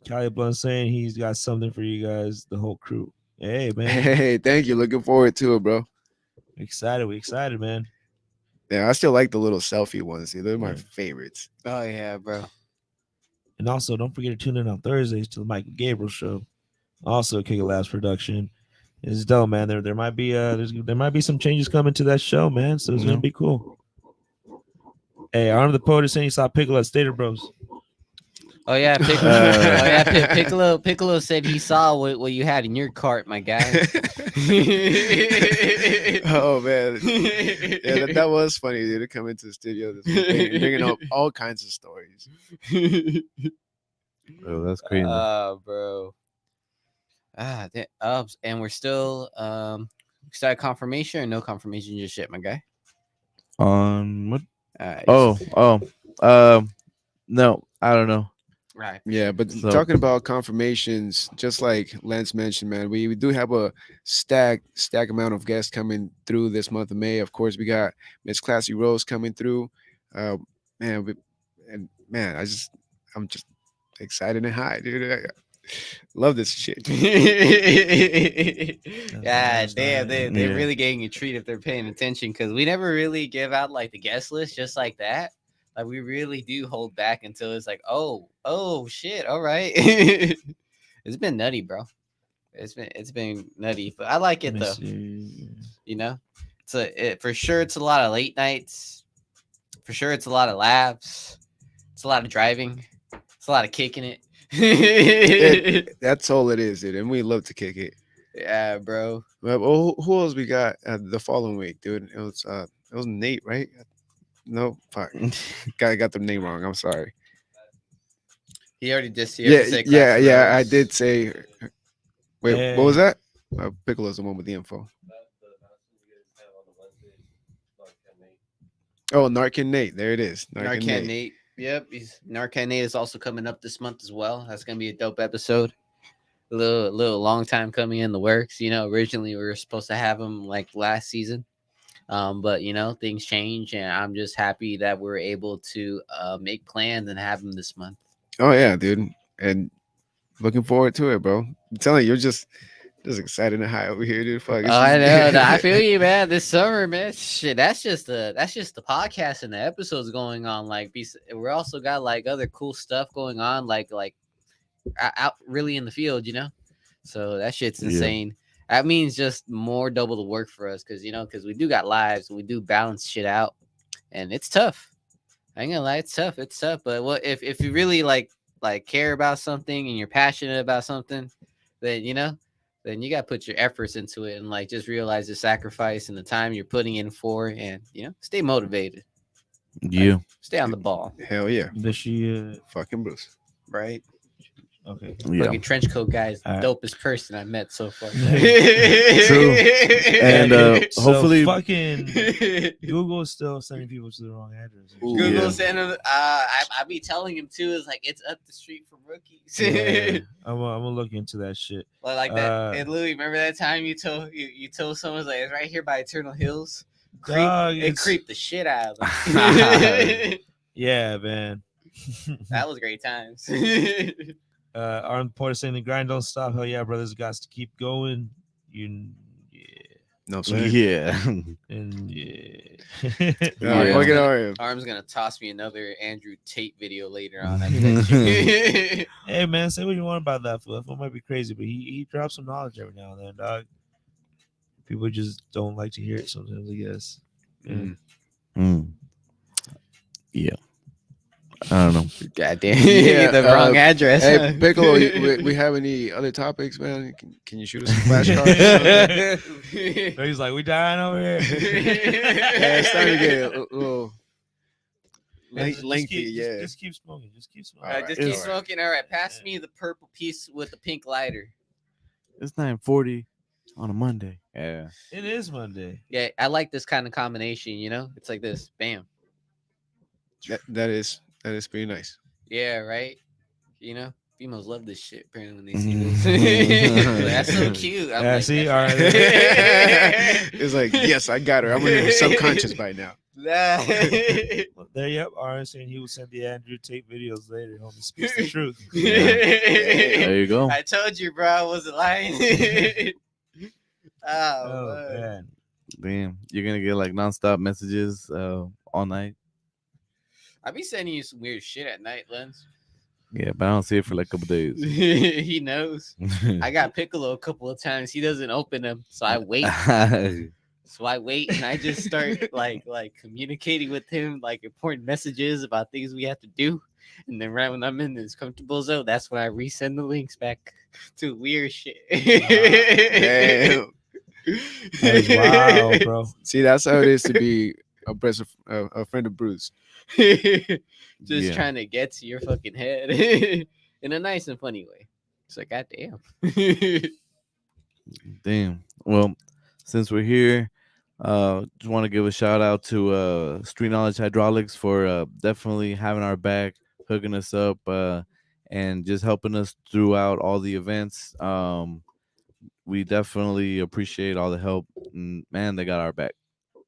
Cali Blunt saying he's got something for you guys, the whole crew. Hey man, Hey, thank you. Looking forward to it, bro. excited. We excited, man. Yeah, I still like the little selfie ones. See, they're my Yeah. favorites. Oh yeah, bro. And also, don't forget to tune in on Thursdays to the Michael Gabriel show. Also, Kick It Labs production. It's dope, man. There might be there might be some changes coming to that show, man. So it's Yeah. gonna be cool. Hey, Arm the Poet is saying he saw Piccolo at Stater Bros. Oh yeah, Piccolo. Oh yeah, Piccolo. Piccolo said he saw what you had in your cart, my guy. Oh man, yeah, that was funny, dude. To come into the studio this weekend and bringing up all kinds of stories. Oh, that's crazy. Bro. And we're still started confirmation or no confirmation just yet, my guy. On what? Alright. No, I don't know. Right. Yeah, but So- talking about confirmations, just like Lance mentioned, man, we do have a stack amount of guests coming through this month of May. Of course, we got Miss Classy Rose coming through. Man, I'm just excited and high, dude. I love this shit. Yeah, damn, they're Yeah. really getting a treat if they're paying attention because we never really give out like the guest list just like that. Like we really do hold back until it's like, oh shit, all right. It's been nutty, bro. It's been nutty, but I like it Let me though. see. You know, for sure it's a lot of late nights. For sure it's a lot of laughs. It's a lot of driving. It's a lot of kicking it. That's all it is, dude. And we love to kick it. Yeah, bro. Well, who else we got the following week, dude? It was Nate, right? No, fuck. Got the name wrong. I'm sorry. He already just Yeah, said yeah, Classy yeah. I Rose. did say. Wait, Hey. what was that? Piccolo's the one with the info. Oh, Narcan Nate. There it is. Narcan Nate. Yep, Narcan Nate is also coming up this month as well. That's gonna be a dope episode. A little long time coming in the works. You know, originally we were supposed to have him like last season, but you know things change, and I'm just happy that we're able to make plans and have him this month. Oh yeah, dude. And looking forward to it, bro. I'm telling you, you're just excited and high over here, dude. Fuck. Oh, I know. No, I feel you, man. This summer, man. Shit, that's just the podcast and the episodes going on. Like, we're also got like other cool stuff going on, like out really in the field, you know. So that shit's Yeah. insane. That means just more double the work for us, because we do got lives and we do balance shit out, and it's tough. I ain't gonna lie, it's tough. It's tough, but what if you really like care about something and you're passionate about something, then then you got to put your efforts into it and like just realize the sacrifice and the time you're putting in for, and stay motivated, Yeah. stay on the ball, Hell yeah. Does she? Fucking Bruce. right? Okay. Yeah. Fucking trench coat guy is the All right. dopest person I met so far. True. And So hopefully, fucking Google is still sending people to the wrong address. Ooh. Google Yeah. sent him. I be telling him too. Is like it's up the street from rookies. Yeah, I'm gonna look into that shit. like that. And Louis, remember that time you told someone like it's right here by Eternal Hills. Dog, It it's- creeped the shit out of them. Yeah, man. That was great times. Arm Porter saying the grind don't stop. Hell yeah, brothers, got to keep going. Yeah, No, sir. yeah. and yeah. Yeah. Look at our Arm's gonna toss me another Andrew Tate video later on. I bet you. Hey man, say what you want about that fool. That fool might be crazy, but he drops some knowledge every now and then, dog. People just don't like to hear it sometimes, I guess. Yeah. Mm. Mm. Yeah. I don't know. Goddamn, Yeah, the wrong address. Hey, huh? Piccolo, we have any other topics, man? Can you shoot us some flashcards? He's like, we dying over here. Yeah, it's starting to get a little Hey, just lengthy. keep, Yeah. just keep smoking. Just keep smoking. All right, Just all keep right. smoking. All right, pass Yeah. me the purple piece with the pink lighter. It's 9:40 on a Monday. Yeah. It is Monday. Yeah, I like this kind of combination. It's like this. Bam. That is pretty nice. Yeah, right. Females love this shit. Apparently, when they see this, that's so cute. I'm Yeah, like, see, that's all right. It's like, yes, I got her. I'm in her subconscious by now. Nah. Well, there, yep. RN saying he will send the Andrew Tate videos later. Homie speaks the truth. There you go. I told you, bro. I wasn't lying. Oh oh, man. man. Damn, you're gonna get like nonstop messages all night. I be sending you some weird shit at night, Lens. Yeah, but I don't see it for like a couple days. He knows. I got Piccolo a couple of times. He doesn't open them, so I wait. So I wait and I just start like communicating with him like important messages about things we have to do. And then right when I'm in this comfortable zone, that's when I resend the links back to weird shit. Damn. That is wild, bro. See, that's how it is to be a friend of Bruce. Just Yeah. trying to get to your fucking head in a nice and funny way. It's like, God damn. Damn. Well, since we're here, just want to give a shout out to Street Knowledge Hydraulics for definitely having our back, hooking us up, and just helping us throughout all the events. We definitely appreciate all the help. And, man, they got our back.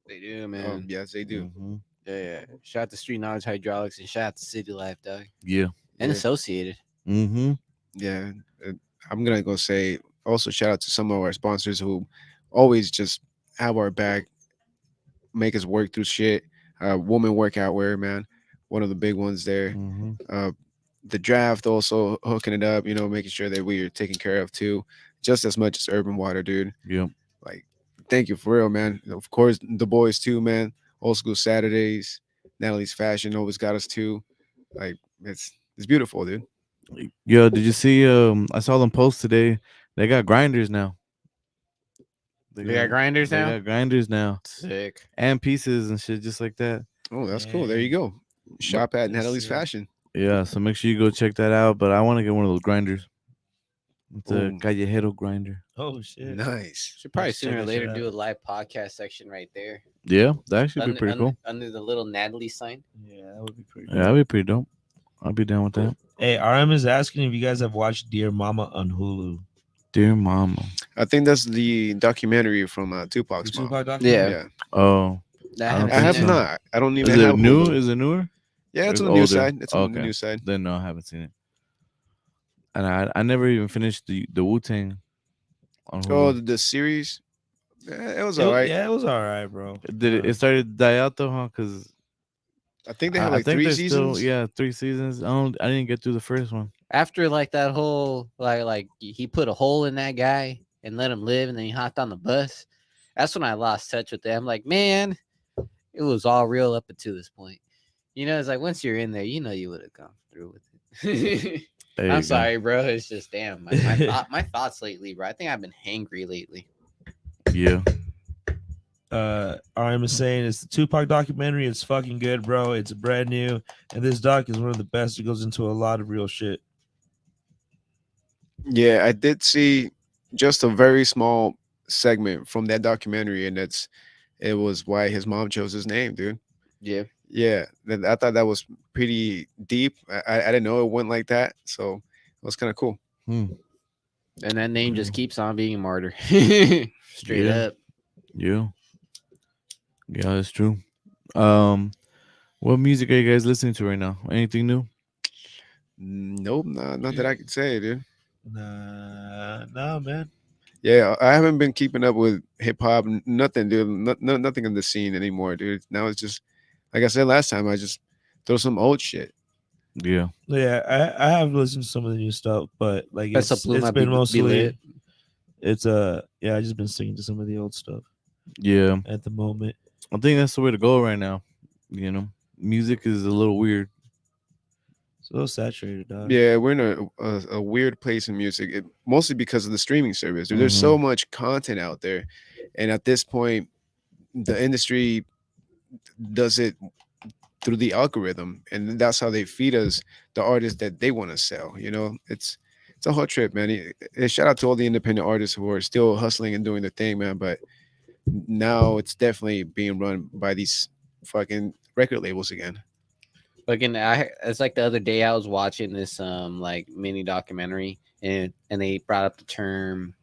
They do, man. Yes, they do. Mhm. Yeah. Shout out to Street Knowledge Hydraulics and shout out to City Life, dog. Yeah. And Yeah. Associated. Mm-hmm. Yeah, I'm gonna go say also shout out to some of our sponsors who always just have our back, make us work through shit. Woman workout wear, man, one of the big ones there. Mm-hmm. The draft also hooking it up, making sure that we are taken care of too, just as much as Urban Water, dude. Yep. Like, thank you for real, man. Of course, the boys too, man. Old School Saturdays, Natalie's Fashion always got us too. Like, it's beautiful, dude. Yo, did you see? I saw them post today. They got grinders now. They got grinders They now? got grinders now, Sick. and pieces and shit just like that. Oh, that's cool. There you go. Shop at Natalie's Fashion. Yeah, so make sure you go check that out. But I want to get one of those grinders. It's a Ooh. callejero grinder. Oh shit. Nice. Should probably Let's check sooner or that shit later out. do a live podcast section right there. Yeah, that actually be Under, pretty under, cool. under the little Natalie sign. Yeah, that would be pretty. Yeah, that'd be pretty dope. I'll be down with that. Hey, RM is asking if you guys have watched Dear Mama on Hulu. Dear mama. I think that's the documentary from Tupac's The mom. Tupac documentary? Yeah. Oh, I I haven't I have seen it. not. I don't even is have it new? Hulu. Is it newer? Yeah, it's Or on the new older? side. It's on the Okay. new side. Then no, I haven't seen it. And I never even finished the Wu Tang on Hulu. Oh, the series. It was It all wa- right. Yeah, it was all right, bro. Did it started to die out though, huh? Because I think they have I like think 3 there's seasons. Still, yeah, 3 seasons. I didn't get through the first one. After like that whole like he put a hole in that guy and let him live, and then he hopped on the bus. That's when I lost touch with them. Like, man, it was all real up until this point. It's like once you're in there, you would have gone through with it. There you I'm go. sorry, bro. It's just damn my thoughts lately, bro. I think I've been hangry lately. Yeah. RM is saying it's the Tupac documentary. It's fucking good, bro. It's brand new, and this doc is one of the best. It goes into a lot of real shit. Yeah, I did see just a very small segment from that documentary, and it was why his mom chose his name, dude. Yeah. Yeah, I thought that was pretty deep. I didn't know it went like that, so it was kind of cool. And that name just keeps on being a martyr. Straight Yeah. up. Yeah. Yeah, that's true. What music are you guys listening to right now? Anything new? Nope, not that I could say, dude. Nah, man. Yeah, I haven't been keeping up with hip hop. Nothing, dude. Nothing in the scene anymore, dude. Now it's just like I said last time. I just throw some old shit. Yeah. Yeah, I have listened to some of the new stuff, but like Best it's of Blue might been be mostly lit. it's yeah, I just been singing to some of the old stuff Yeah. at the moment. I think that's the way to go right now. Music is a little weird. It's a little saturated, dog. Yeah, we're in a weird place in music, mostly because of the streaming service. There's so much content out there, and at this point, the industry does it through the algorithm, and that's how they feed us the artists that they want to sell. It's a whole trip, man. Shout out to all the independent artists who are still hustling and doing their thing, man. But now it's definitely being run by these fucking record labels again. Again, it's like the other day I was watching this like mini documentary, and they brought up the term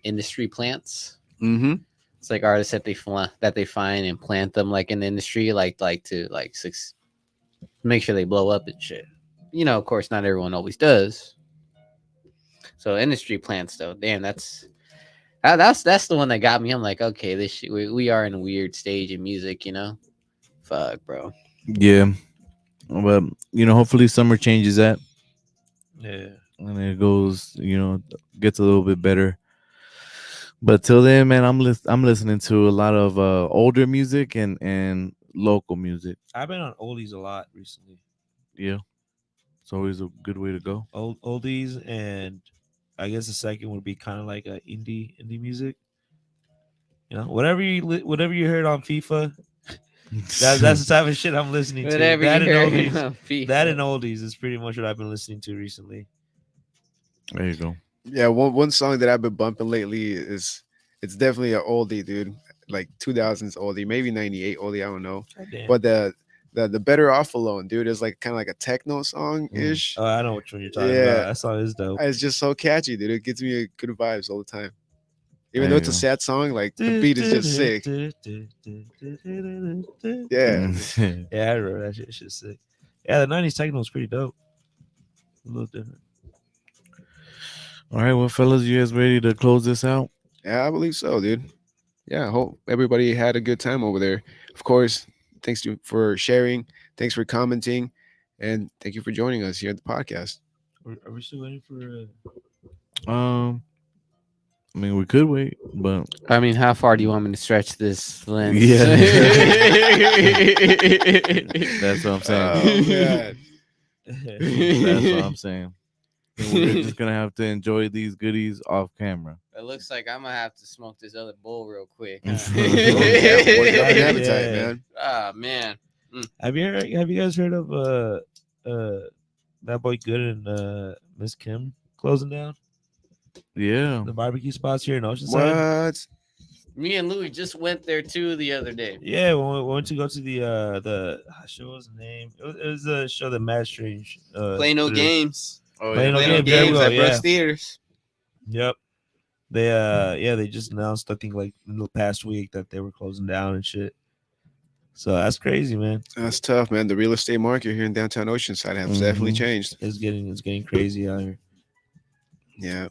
industry plants. Mm-hmm. It's like artists that they find and plant them like in the industry, like to make sure they blow up and shit. Of course, not everyone always does. So industry plants, though, damn, that's the one that got me. I'm like, okay, this shit, we are in a weird stage in music, Fuck, bro. Yeah, but hopefully summer changes that, Yeah. and it goes, gets a little bit better. But till then, man, I'm listening to a lot of older music and local music. I've been on oldies a lot recently. Yeah, it's always a good way to go. Oldies, and I guess the second would be kind of like a indie music. Whatever you heard on FIFA, that's the type of shit I'm listening to. Whatever That you and heard oldies, on FIFA. that and oldies is pretty much what I've been listening to recently. There you go. Yeah, one song that I've been bumping lately it's definitely an oldie, dude. Like 2000s oldie, maybe 98 oldie, I don't know. God damn. But the Better Off Alone, dude, is like kind of like a techno song ish. Oh, I know which one you're talking Yeah. about. That song is dope. It's just so catchy, dude. It gives me good vibes all the time. Even There though you it's a go. sad song, like the beat is just sick. Yeah. Yeah, I remember that shit. Shit's sick. Yeah, the 90s techno was pretty dope. A little different. All right, well, fellas, you guys ready to close this out? Yeah, I believe so, dude. Yeah, I hope everybody had a good time over there. Of course, thanks for sharing. Thanks for commenting. And thank you for joining us here at the podcast. Are we still waiting for? I mean, we could wait, but I mean, how far do you want me to stretch this lens? Yeah. that's what I'm saying. Oh, man. That's what I'm saying. We're just gonna have to enjoy these goodies off camera. It looks like I'm gonna have to smoke this other bowl real quick. Oh, yeah, work out an Yeah. appetite, man. Ah, man. Have you guys heard of that boy Good and Miss Kim closing down Yeah. the barbecue spots here in Oceanside? What? Me and Louis just went there too the other day. Yeah, when we went to go to the show, was the name? It was a show that Mad Strange. Play no produced. games. Oh, Play no Play no games. There we games go, at yeah. Brooks Theaters. Yep. They they just announced, I think, like in the past week that they were closing down and shit. So that's crazy, man. That's tough, man. The real estate market here in downtown Oceanside has definitely Mhm. changed. It's getting crazy out here. Yeah.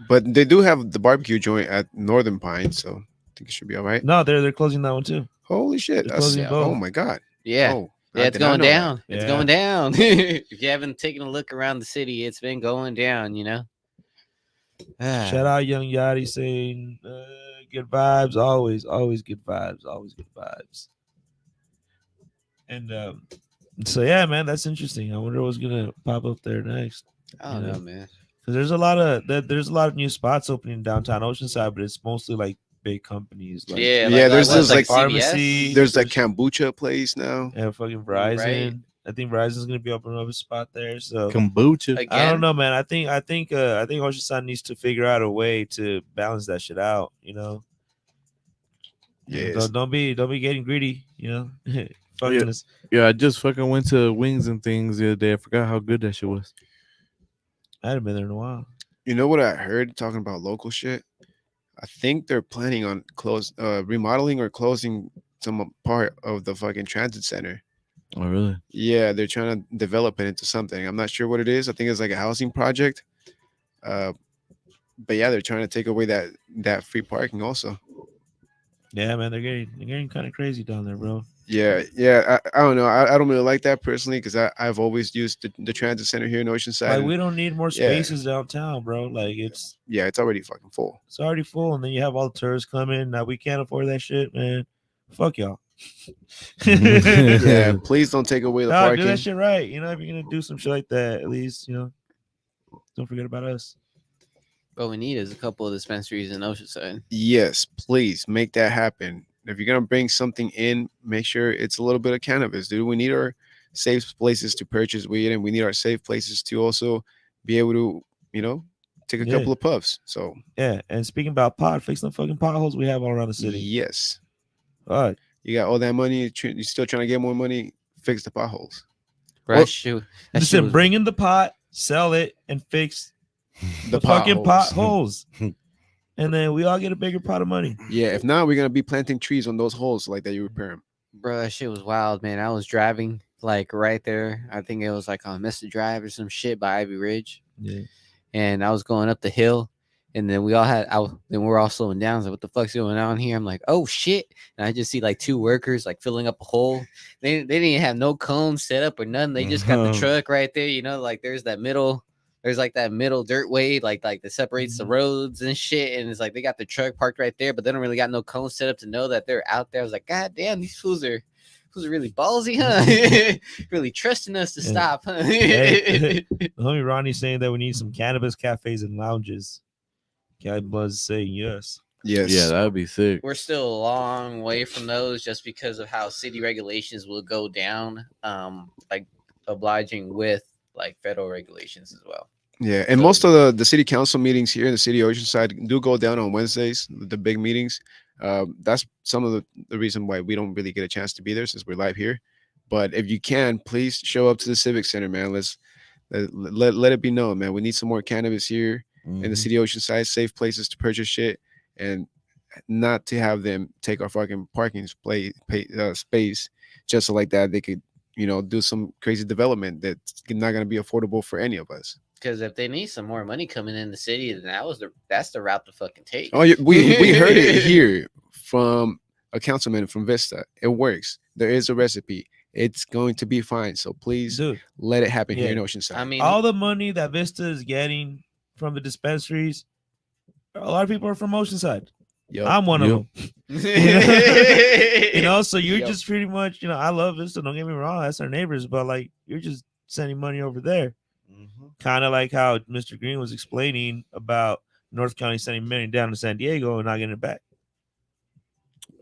But they do have the barbecue joint at Northern Pine, so I think it should be all right. No, they're closing that one too. Holy shit. They're closing both. Oh, my God. Yeah. Oh, Yeah, I it's did not going know that. down. It's Yeah. going down. If you haven't taken a look around the city, it's been going down, Shout out Young Yachty saying good vibes, always good vibes, always good vibes. And so yeah, man, that's interesting. I wonder what's gonna pop up there next. I don't know, man. Because there's a lot of new spots opening downtown Oceanside, but it's mostly like big companies. Like, Yeah, Yeah, there's what, this, like, pharmacy. There's that kombucha place now. and fucking Verizon. Right. I think Verizon's gonna be opening up a spot there. So Kombucha. Again, I don't know, man. I think Oceanside needs to figure out a way to balance that shit out. Yes. Don't be getting greedy. Fucking Yeah. this. Yeah, I just fucking went to Wings and Things the other day. I forgot how good that shit was. I hadn't been there in a while. You know what I heard talking about local shit? I think they're planning on remodeling or closing some part of the fucking transit center. Oh, really? Yeah, they're trying to develop it into something. I'm not sure what it is. I think it's like a housing project. But yeah, they're trying to take away that free parking also. Yeah, man, they're getting kind of crazy down there, bro. Yeah. I don't know. I don't really like that personally because I've always used the transit center here in Oceanside. Like we don't need more Yeah. spaces downtown, bro. Like it's already fucking full. already full, and then you have all the tourists coming. Now we can't afford that shit, man. Fuck y'all. Yeah, please don't take away the Nah, do parking. that shit right. You know, if you're gonna do some shit like that, at least don't forget about us. What we need is a couple of dispensaries in Oceanside. Yes, please make that happen. If you're gonna bring something in, make sure it's a little bit of cannabis, dude. We need our safe places to purchase weed, and we need our safe places to also be able to, take a Yeah. couple of puffs. So Yeah, and speaking about pot, fix them fucking potholes we have all around the city. yes, All right. you got all that money. You're still trying to get more money. Fix the potholes. Bro, Well, that shit Listen, was- bring in the pot, sell it, and fix The the fucking potholes. potholes. And then we all get a bigger pot of money. Yeah, if not, we're gonna be planting trees on those holes like that. You repair them. Bro, that shit was wild, man. I was driving like right there. I think it was like on Mr. Drive or some shit by Ivy Ridge. Yeah. And I was going up the hill, and then then we're all slowing down. I was like, what the fuck's going on here? I'm like, oh shit. And I just see like two workers like filling up a hole. They didn't even have no cones set up or nothing. They just got the truck right there, like there's like that middle dirt way, like that separates the roads and shit. And it's like they got the truck parked right there, but they don't really got no cones set up to know that they're out there. I was like, God damn, these fools are really ballsy, huh? Really trusting us to Yeah. stop, huh? Hey, homie Ronnie's saying that we need some cannabis cafes and lounges. Guy Buzz saying yes. Yes. Yeah, that would be sick. We're still a long way from those just because of how city regulations will go down, like obliging with like federal regulations as well. Yeah, and So- most of the city council meetings here in the city of Oceanside do go down on Wednesdays, the big meetings. That's some of the reason why we don't really get a chance to be there since we're live here. But if you can, please show up to the Civic Center, man. Let it be known, man. We need some more cannabis here in the Mhm. city of Oceanside, safe places to purchase shit, and not to have them take our fucking parking space just so like that they could, do some crazy development that's not going to be affordable for any of us. Because if they need some more money coming in the city, then that's the route to fucking take. Oh, yeah, we heard it here from a councilman from Vista. It works. There is a recipe. It's going to be fine. So please Dude, let it happen here in Yeah. Oceanside. I mean, all the money that Vista is getting from the dispensaries, a lot of people are from Oceanside. Yup. I'm one Yup. of them. So you're Yup. just pretty much, I love Vista. Don't get me wrong, that's our neighbors, but like you're just sending money over there. Mhm. Kind of like how Mr. Green was explaining about North County sending money down to San Diego and not getting it back.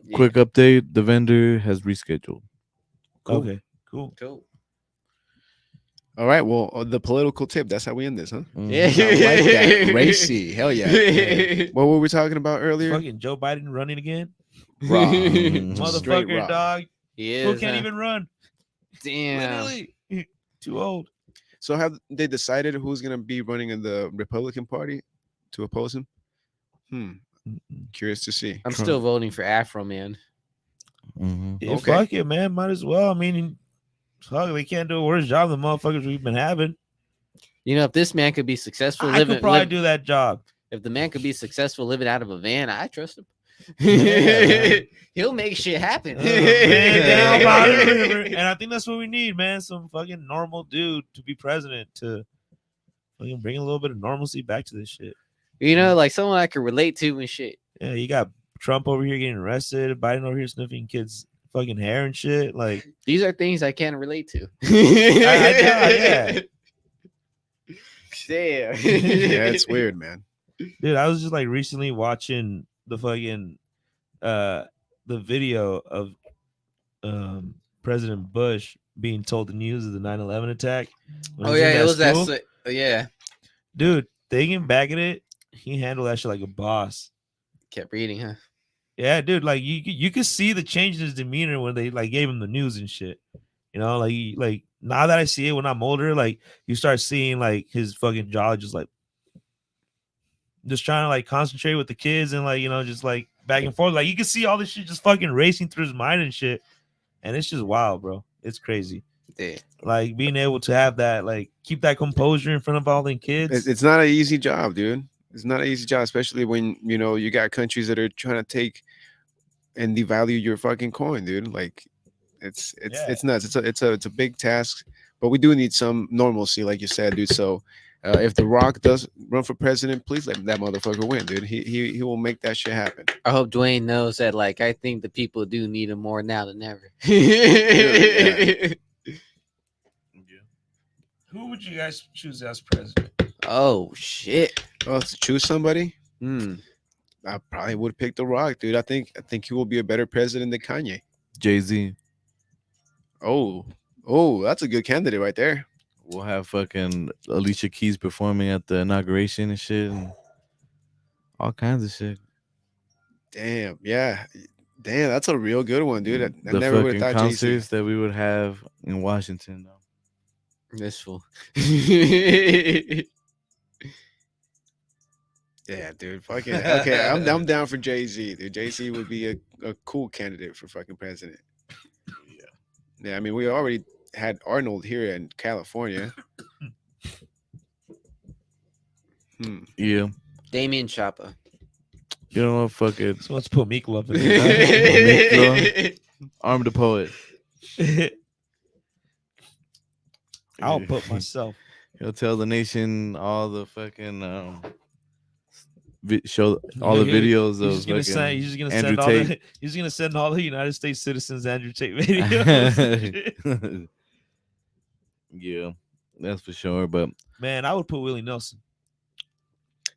yeah, Quick update: the vendor has rescheduled. Cool. Okay, cool. cool. All right. Well, the political tip. That's how we end this, huh? Mhm. Yeah. I like that. Racy. Hell yeah. What were we talking about earlier? Fucking Joe Biden running again. Raw. Mhm. Straight Motherfucker, raw. dog. He Who is, can't huh? even run? Damn. Literally. Too old. So have they decided who's going to be running in the Republican Party to oppose him? Curious to see. I'm Trump. still voting for Afro Man. Mhm. Yeah, Okay. fuck it, man. Might as well. I mean, fuck, they can't do a worse job than the motherfuckers we've been having. If this man could be successful I could probably do that job. if the man could be successful living out of a van, I trust him. Yeah. He'll make shit happen. Man, down by the river. And I think that's what we need, man. Some fucking normal dude to be president to fucking bring a little bit of normalcy back to this shit. Like someone I could relate to and shit. Yeah, you got Trump over here getting arrested, Biden over here sniffing kids' fucking hair and shit. Like, These are things I can't relate to. yeah. Damn. Yeah, it's weird, man. dude, I was just like recently watching the fucking the video of President Bush being told the news of the 9/11 attack. when Oh he yeah, it in was that. school. Yeah, Dude, thinking back at it, he handled that shit like a boss. kept reading, huh? Yeah, dude, like you could see the change in his demeanor when they like gave him the news and shit. Like now that I see it when I'm older, like you start seeing like his fucking jaw just like just trying to like concentrate with the kids and like just like back and forth. Like you can see all this shit just fucking racing through his mind and shit. And it's just wild, bro. It's crazy. Yeah. Like being able to have that, like keep that composure in front of all the kids. It's not an easy job, dude. It's not an easy job, especially when you got countries that are trying to take and devalue your fucking coin, dude. Like it's Yeah. nuts. It's a big task, but we do need some normalcy, like you said, dude. So If The Rock does run for president, please let that motherfucker win, dude. He will make that shit happen. I hope Dwayne knows that. Like, I think the people do need him more now than ever. Yeah. Who would you guys choose as president? Oh shit. Oh, to choose somebody, Hmm. I probably would pick The Rock, dude. I think he will be a better president than Kanye. Jay-Z. Oh, that's a good candidate right there. We'll have fucking Alicia Keys performing at the inauguration and shit, and all kinds of shit. Damn, yeah, damn, that's a real good one, dude. I The never would fucking have thought Jay-Z. concerts that we would have in Washington, though. This fool. Yeah, dude. Fucking okay. I'm down for Jay-Z, dude. Jay-Z would be a cool candidate for fucking president. Yeah, I mean, we already had Arnold here in California. Yeah. Damien Chapa. You know what? Fuck it. So let's put Meatloaf in there. Arm the poet. I'll put myself. He'll tell the nation all the fucking show all the videos of He's just gonna send. He's just gonna send Andrew all the. Tate. He's gonna send all the United States citizens Andrew Tate videos. Yeah, that's for sure. But Man, I would put Willie Nelson.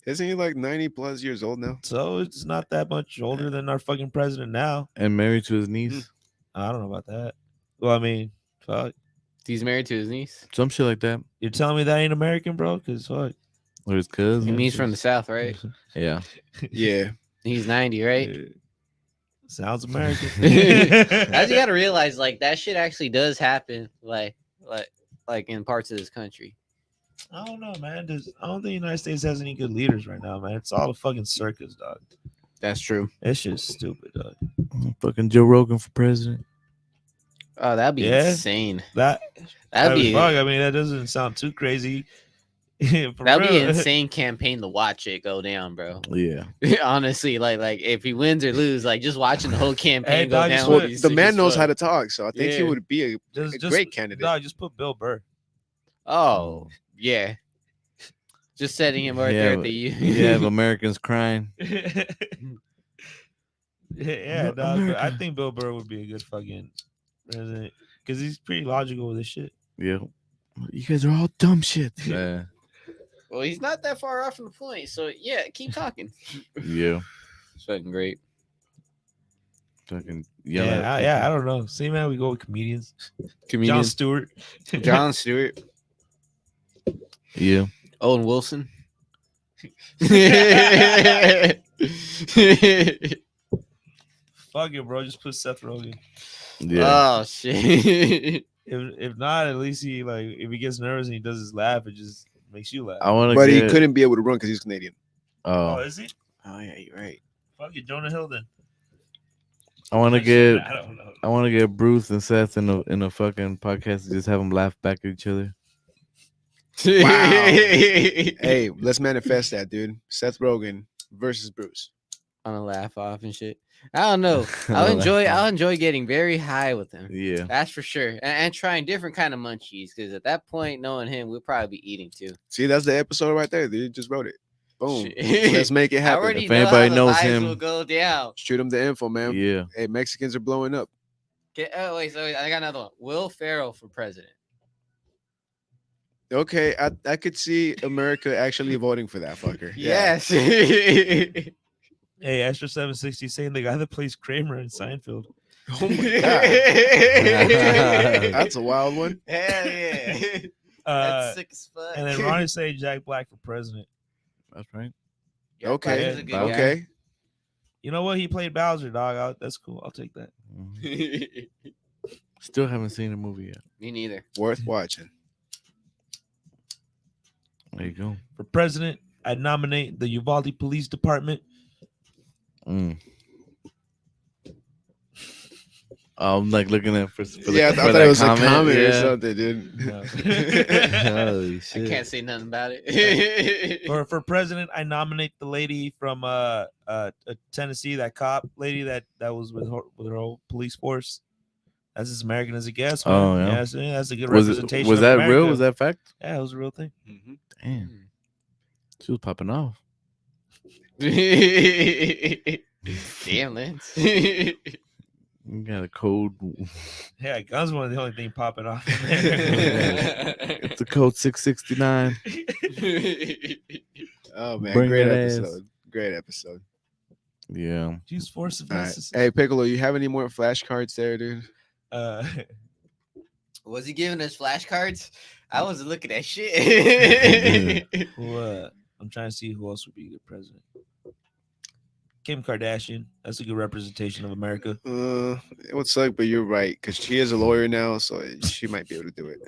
Isn't he like 90 plus years old now? So it's not that much older than our fucking president now. and married to his niece, I don't know about that. Well, I mean, fuck. He's married to his niece. some shit like that, You're telling me that ain't American, bro? Because fuck. or his cousin. I mean, he's from the South, right? Yeah, Yeah. He's 90, right? Sounds American. As you gotta realize, like, that shit actually does happen, like in parts of this country. I don't know, man. I don't think the United States has any good leaders right now, man. It's all a fucking circus, dog. That's true. That shit's stupid, dog. fucking Joe Rogan for president. Oh, that'd be Yeah. insane. That'd That'd fuck. I mean, that doesn't sound too crazy. For that'd be real. an insane campaign to watch it go down, bro. Yeah, Honestly, like if he wins or lose, like just watching the whole campaign Hey, go dog, down. just would Well, be the sick man as knows fuck. how to talk, so I think he Yeah. would be a great candidate. Dog, just put Bill Burr. Oh yeah, just setting him right there at the you have Americans crying. Yeah, No, dog. But I America. think Bill Burr would be a good fucking president because he's pretty logical with this shit. Yeah, you guys are all dumb shit. Yeah, Well, he's not that far off from the point, so yeah, keep talking. yeah, It's fucking great. fucking Yeah, I don't know. See, man, we go with comedians. John Comedian Stewart. John Stewart, yeah. Owen Wilson. Fuck it, bro. Just put Seth Rogen. Yeah, Oh shit. If not, at least he like if he gets nervous and he does his laugh, it just makes you laugh. I want to. But get, he couldn't be able to run because he's Canadian. Oh, Oh, is he? Oh yeah, you're right. Fuck it, Jonah Hill then. I want to get. I don't know. I want to get Bruce and Seth in a fucking podcast and just have them laugh back at each other. Hey, let's manifest that, dude. Seth Rogen versus Bruce. On a laugh off and shit. I don't know. I'll enjoy getting very high with him. Yeah, That's for sure. And trying different kind of munchies, because at that point, knowing him, we'll probably be eating too. See, that's the episode right there. Dude, just wrote it. Boom. Shit. Let's make it I happen. already If know anybody how the knows vibes him- will go down. Shoot him the info, man. yeah. Hey, Mexicans are blowing up. Oh wait, so I got another one. Will Ferrell for president. Okay, I could see America actually voting for that fucker. Yes. Hey, Astro 760 saying the guy that plays Kramer in Seinfeld. Oh my god, that's a wild one. Hell yeah. Uh, That's sick as fuck. and then Ronnie saying Jack Black for president. That's right. Yeah, Okay, Black is a good guy. okay. You know what? He played Bowser, dog. That's cool. I'll take that. Mhm. Still haven't seen the movie yet. Me neither. Worth watching. There you go. For president, I nominate the Uvalde Police Department. Mm. I'm like looking at for the, Yeah, I for thought that it was a comment or yeah. something, dude. No. Holy I shit. can't say nothing about it. For president, I nominate the lady from Tennessee, that cop lady that was with her whole police force. That's as American as it gets. Man. Oh, yeah. That's a good Was representation. was of that America. real? Was that fact? Yeah, it was a real thing. Mhm. Damn. She was popping off. Damn, Lance. You got a code. Yeah, guns one of the only thing popping off in there. It's the code 669. Oh man, Bring great that ass. episode. Great episode. Yeah. Use force if All right. necessary. Hey Piccolo, you have any more flashcards there, dude? Was he giving us flashcards? I wasn't looking at shit. I'm trying to see who else would be a good president. Kim Kardashian. That's a good representation of America. It would suck, but you're right because she is a lawyer now, so she might be able to do it.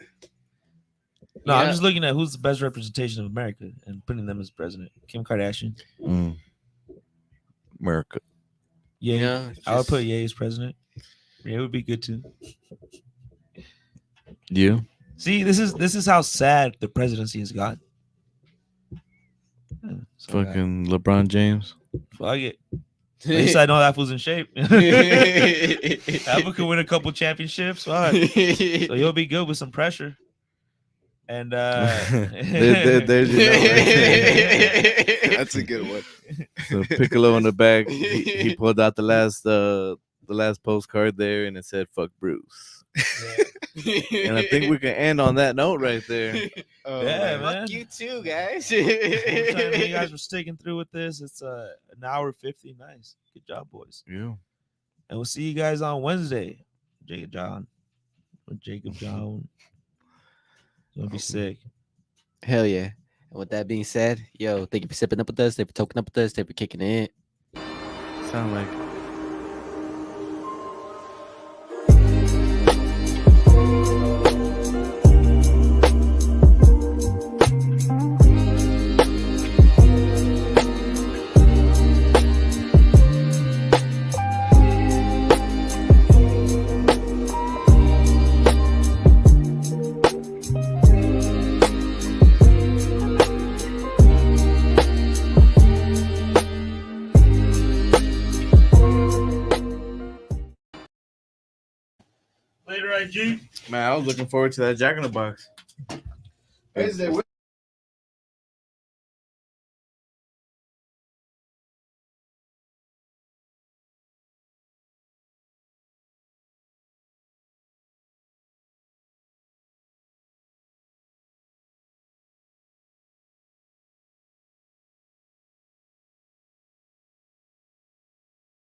No, I'm Yeah. just looking at who's the best representation of America and putting them as president. Kim Kardashian. America. Yeah, Yeah, I would just- put Ye as president. Yeah, it would be good too. You? See, this is how sad the presidency has gotten. Yeah, so, Fucking LeBron James. fuck it. At least I know that fool's in shape. Apple could win a couple championships. Fuck. So you'll be good with some pressure. And There's your note right there. That's a good one. So Piccolo in the back, he pulled out the last postcard there, and it said "fuck Bruce." And I think we can end on that note right there. Oh, Yeah, man. man. Fuck you too, guys. Time you guys were sticking through with this. It's an hour 50. Nice. Good job, boys. Yeah. And we'll see you guys on Wednesday. Jacob John. It's gonna be sick. Hell yeah. And with that being said, yo, thank you for sipping up with us. Thank you for toking up with us. Thank you for kicking it. Sound like Later, IG. man. I was looking forward to that Jack in the Box. Wednesday,